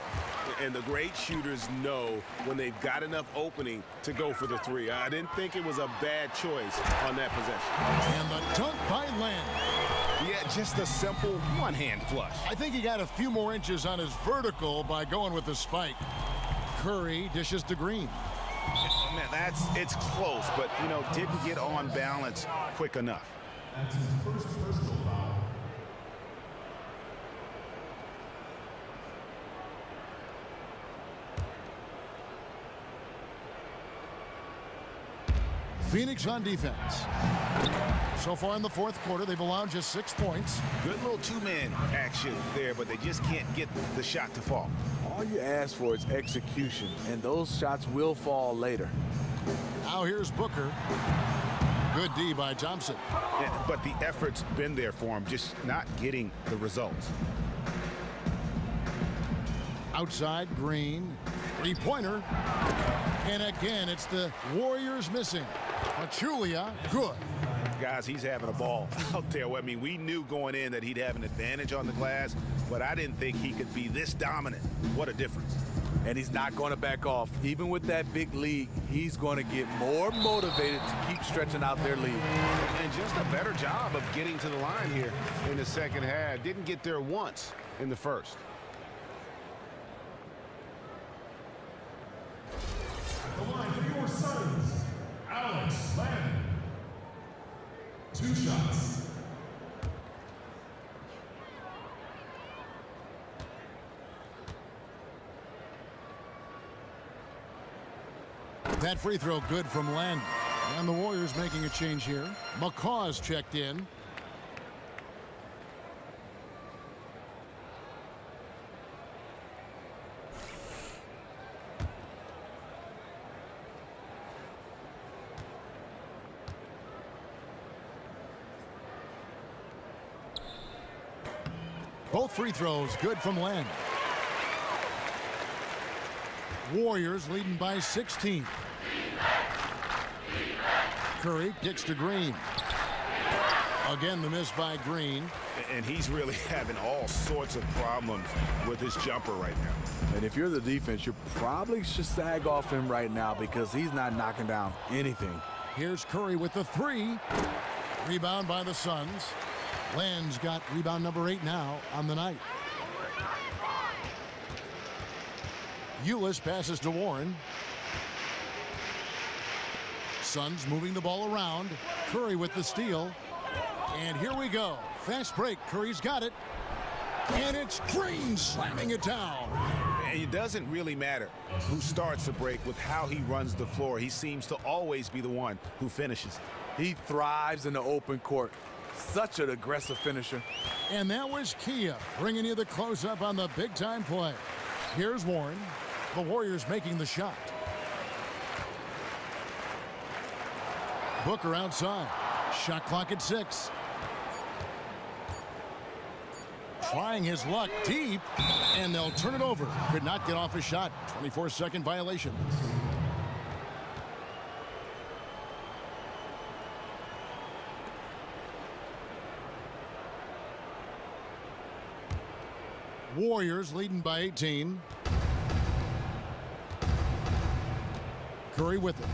Speaker 6: And the great shooters know when they've got enough opening to go for the 3. I didn't think it was a bad choice on that possession.
Speaker 1: And the dunk by Land.
Speaker 3: Yeah, just a simple one-hand flush.
Speaker 1: I think he got a few more inches on his vertical by going with the spike. Curry dishes to Green.
Speaker 3: Oh, man, it's close, but, you know, didn't get on balance quick enough.
Speaker 8: That's his first personal foul.
Speaker 1: Phoenix on defense. So far in the fourth quarter, they've allowed just 6 points.
Speaker 3: Good little two-man action there, but they just can't get the shot to fall.
Speaker 2: All you ask for is execution, and those shots will fall later.
Speaker 1: Now here's Booker. Good D by Thompson.
Speaker 3: But the effort's been there for him, just not getting the results.
Speaker 1: Outside, Green. Three-pointer. And again, it's the Warriors missing. Pachulia, good.
Speaker 3: Guys, he's having a ball out there. I mean, we knew going in that he'd have an advantage on the glass, but I didn't think he could be this dominant. What a difference.
Speaker 2: And he's not going to back off. Even with that big lead, he's going to get more motivated to keep stretching out their lead.
Speaker 6: And just a better job of getting to the line here in the second half. Didn't get there once in the first.
Speaker 8: The line for your Suns, Alex Lamb. 2 shots.
Speaker 1: That free throw good from Landon. And the Warriors making a change here. McCaw's checked in. Both free throws good from Landon. Warriors leading by 16. Curry kicks to Green. Again, the miss by Green.
Speaker 3: And he's really having all sorts of problems with his jumper right now.
Speaker 2: And if you're the defense, you probably should sag off him right now because he's not knocking down anything.
Speaker 1: Here's Curry with the 3. Rebound by the Suns. Land's got rebound number 8 now on the night. Ulis passes to Warren. Suns moving the ball around. Curry with the steal. And here we go. Fast break. Curry's got it. And it's Green slamming it down.
Speaker 3: And it doesn't really matter who starts the break with how he runs the floor. He seems to always be the one who finishes.
Speaker 2: He thrives in the open court. Such an aggressive finisher.
Speaker 1: And that was Kia bringing you the close-up on the big-time play. Here's Warren. The Warriors making the shot. Booker outside. Shot clock at 6. Trying his luck deep, and they'll turn it over. Could not get off a shot. 24-second violation. Warriors leading by 18. Curry with it.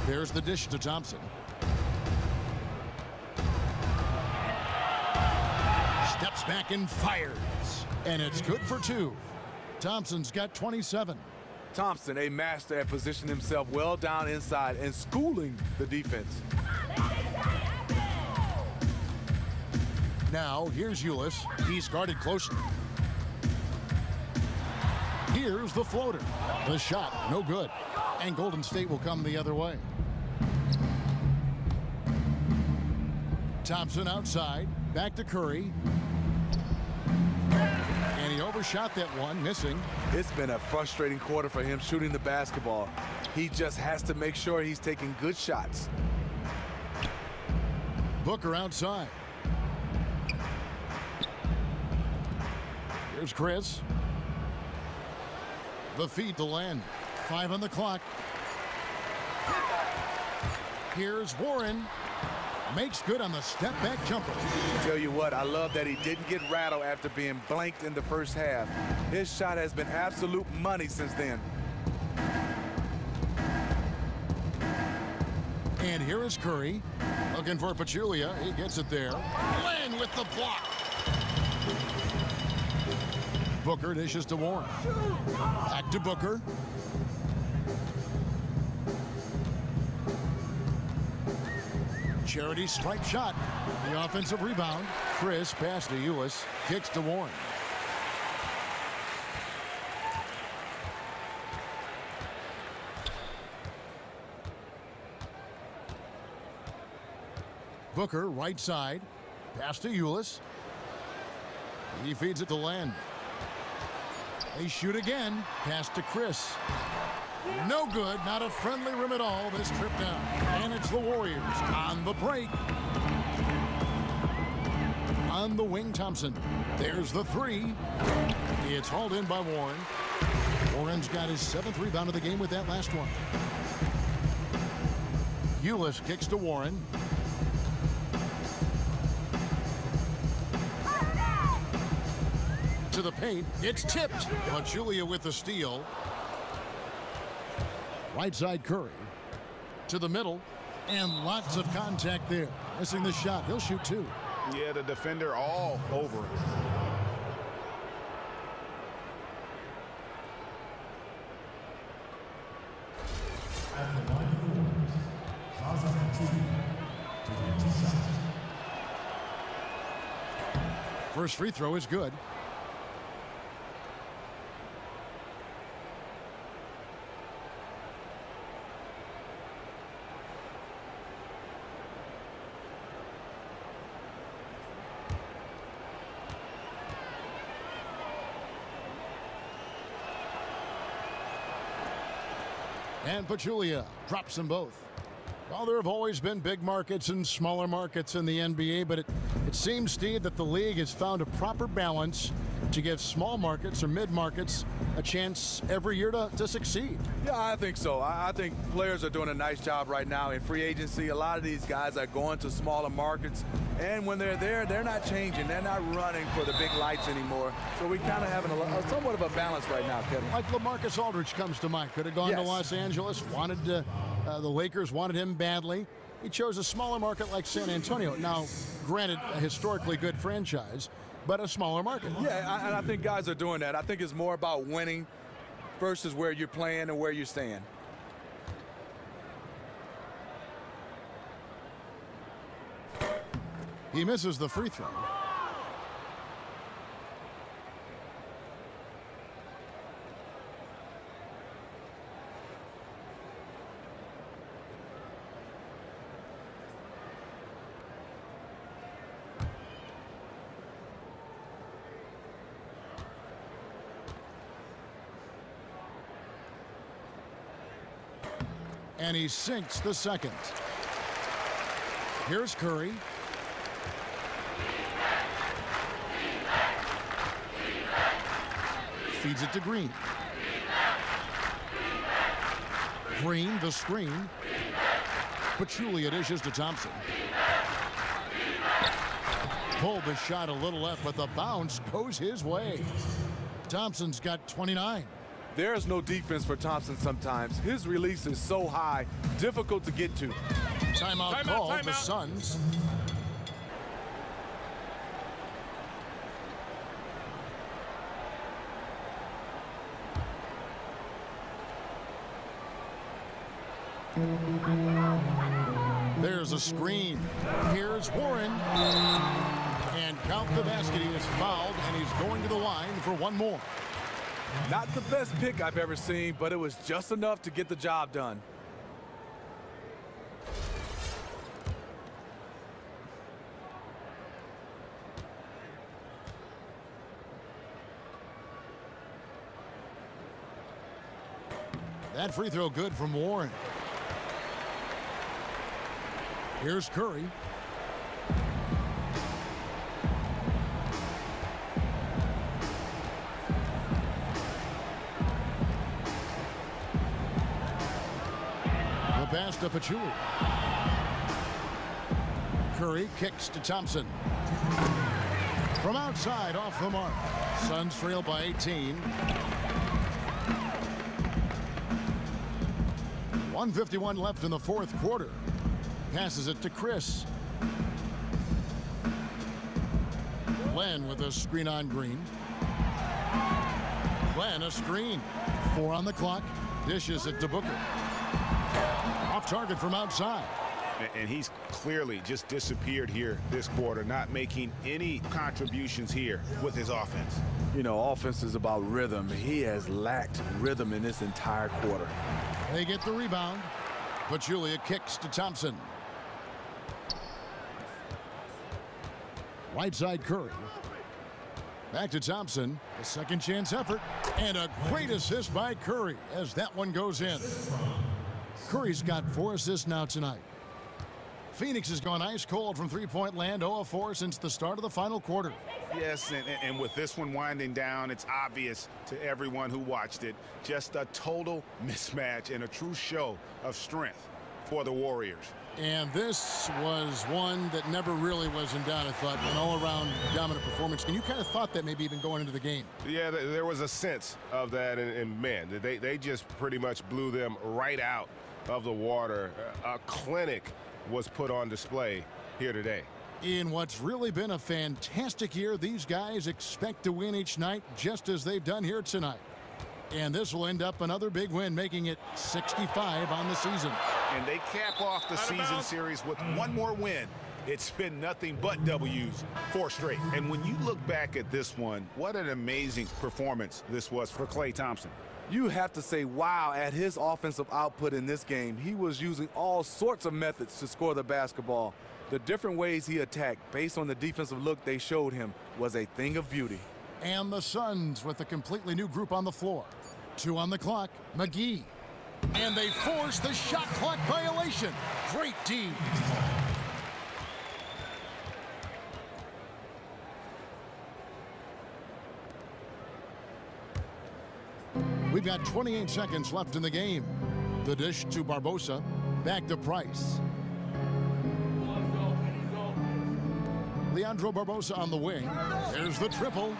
Speaker 1: There's the dish to Thompson. Steps back and fires. And it's good for 2. Thompson's got 27.
Speaker 2: Thompson, a master at positioning himself well down inside and schooling the defense.
Speaker 1: Now, here's Ulis. He's guarded closely. Here's the floater. The shot, no good. And Golden State will come the other way. Thompson outside. Back to Curry. And he overshot that one, missing.
Speaker 2: It's been a frustrating quarter for him shooting the basketball. He just has to make sure he's taking good shots.
Speaker 1: Booker outside. Here's Chris. The feed to Land. 5 on the clock. Here's Warren. Makes good on the step-back jumper.
Speaker 2: Tell you what, I love that he didn't get rattled after being blanked in the first half. His shot has been absolute money since then.
Speaker 1: And here is Curry. Looking for Pachulia. He gets it there. Land with the block. Booker dishes to Warren. Back to Booker. Charity stripe shot. The offensive rebound. Chris pass to Ulis. Kicks to Warren. Booker, right side. Pass to Ulis. He feeds it to Len. They shoot again. Pass to Chris. No good. Not a friendly rim at all this trip down. And it's the Warriors on the break. On the wing, Thompson. There's the three. It's hauled in by Warren. Warren's got his 7th rebound of the game with that last one. Ulis kicks to Warren. To the paint. It's tipped. But Julia with the steal. Right side Curry. To the middle. And lots of contact there. Missing the shot. He'll shoot 2.
Speaker 3: Yeah, the defender all over it.
Speaker 8: At the line of the Warriors, Zaza Pachulia to hit 2 shots.
Speaker 1: First free throw is good. And Pachulia drops them both. Well, there have always been big markets and smaller markets in the NBA, but it seems, Steve, that the league has found a proper balance to give small markets or mid-markets a chance every year to succeed.
Speaker 2: Yeah, I think so. I think players are doing a nice job right now in free agency. A lot of these guys are going to smaller markets, and when they're there, they're not changing. They're not running for the big lights anymore. So we kind of having somewhat of a balance right now, Kevin.
Speaker 1: Like LaMarcus Aldridge comes to mind. Could have gone to Los Angeles, wanted to, the Lakers wanted him badly. He chose a smaller market like San Antonio. Now, granted, a historically good franchise, but a smaller market.
Speaker 2: Yeah, and I think guys are doing that. I think it's more about winning versus where you're playing and where you stand.
Speaker 1: He misses the free throw. And he sinks the second. Here's Curry. Feeds it to Green. Green, the screen. Pachulia dishes to Thompson. Pulled the shot a little left, but the bounce goes his way. Thompson's got 29.
Speaker 2: There is no defense for Thompson sometimes. His release is so high, difficult to get to.
Speaker 1: Timeout called the Suns. There's a screen. Here's Warren. And count the basket. He is fouled, and he's going to the line for one more.
Speaker 2: Not the best pick I've ever seen, but it was just enough to get the job done.
Speaker 1: That free throw good from Warren. Here's Curry. The pass to Pachulia. Curry kicks to Thompson. From outside, off the mark. Suns trail by 18. 1:51 left in the fourth quarter. Passes it to Chris. Len with a screen on Green. Len a screen. 4 on the clock. Dishes it to Booker. Off target from outside.
Speaker 3: And he's clearly just disappeared here this quarter, not making any contributions here with his offense.
Speaker 2: You know, offense is about rhythm. He has lacked rhythm in this entire quarter.
Speaker 1: They get the rebound. Pachulia kicks to Thompson. Right side Curry. Back to Thompson. A second chance effort. And a great assist by Curry as that one goes in. Curry's got 4 assists now tonight. Phoenix has gone ice cold from three-point land, 0 of 4 since the start of the final quarter.
Speaker 3: Yes, and with this one winding down, it's obvious to everyone who watched it. Just a total mismatch and a true show of strength for the Warriors.
Speaker 1: And this was one that never really was in doubt, I thought, an all-around dominant performance. And you kind of thought that maybe even going into the game.
Speaker 6: Yeah, there was a sense of that, and man, they just pretty much blew them right out of the water. A clinic was put on display here today.
Speaker 1: In what's really been a fantastic year, these guys expect to win each night just as they've done here tonight. And this will end up another big win, making it 65 on the season.
Speaker 3: And they cap off the season series with one more win. It's been nothing but W's, 4 straight. And when you look back at this one, what an amazing performance this was for Klay Thompson.
Speaker 2: You have to say, wow, at his offensive output in this game, he was using all sorts of methods to score the basketball. The different ways he attacked based on the defensive look they showed him was a thing of beauty.
Speaker 1: And the Suns with a completely new group on the floor. 2 on the clock, McGee. And they force the shot clock violation. Great D. We've got 28 seconds left in the game. The dish to Barbosa. Back to Price. Leandro Barbosa on the wing. There's the triple.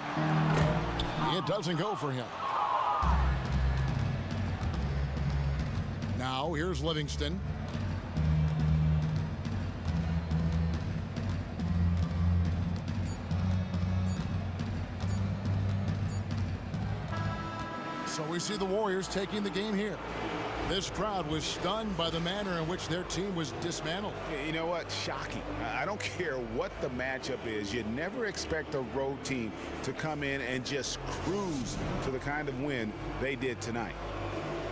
Speaker 1: It doesn't go for him. Now here's Livingston. So we see the Warriors taking the game here. This crowd was stunned by the manner in which their team was dismantled.
Speaker 3: You know what? Shocking. I don't care what the matchup is. You never expect a road team to come in and just cruise to the kind of win they did tonight.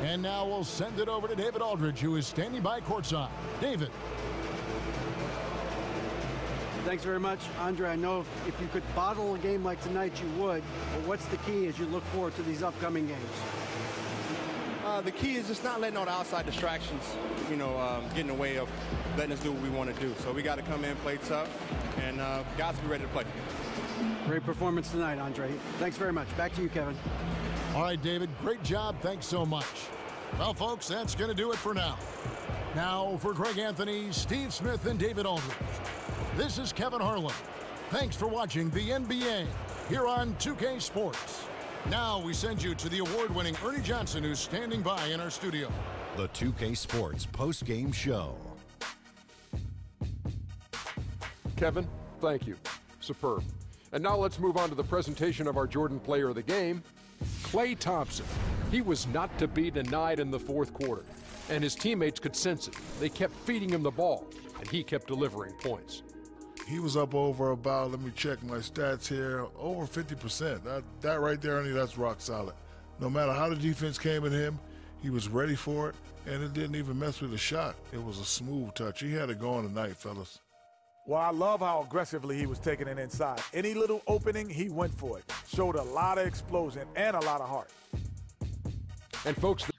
Speaker 1: And now we'll send it over to David Aldridge, who is standing by courtside. David.
Speaker 4: Thanks very much, Andre. I know if you could bottle a game like tonight, you would. But what's the key as you look forward to these upcoming games?
Speaker 9: The key is just not letting all the outside distractions, get in the way of letting us do what we want to do. So we got to come in, play tough, and guys be ready to play.
Speaker 4: Great performance tonight, Andre. Thanks very much. Back to you, Kevin.
Speaker 1: All right, David, great job. Thanks so much. Well, folks, that's going to do it for now. Now, for Greg Anthony, Steve Smith, and David Aldridge, this is Kevin Harlan. Thanks for watching the NBA here on 2K Sports. Now we send you to the award-winning Ernie Johnson, who's standing by in our studio.
Speaker 10: The 2K Sports post-game show.
Speaker 11: Kevin, thank you. Superb. And now let's move on to the presentation of our Jordan Player of the Game, Klay Thompson. He was not to be denied in the fourth quarter, and his teammates could sense it. They kept feeding him the ball, and he kept delivering points.
Speaker 12: He was up over about, let me check my stats here, over 50%. That right there, Ernie, that's rock solid. No matter how the defense came at him, he was ready for it, and it didn't even mess with the shot. It was a smooth touch. He had it going tonight, fellas.
Speaker 7: Well, I love how aggressively he was taking it inside. Any little opening, he went for it. Showed a lot of explosion and a lot of heart.
Speaker 11: And folks,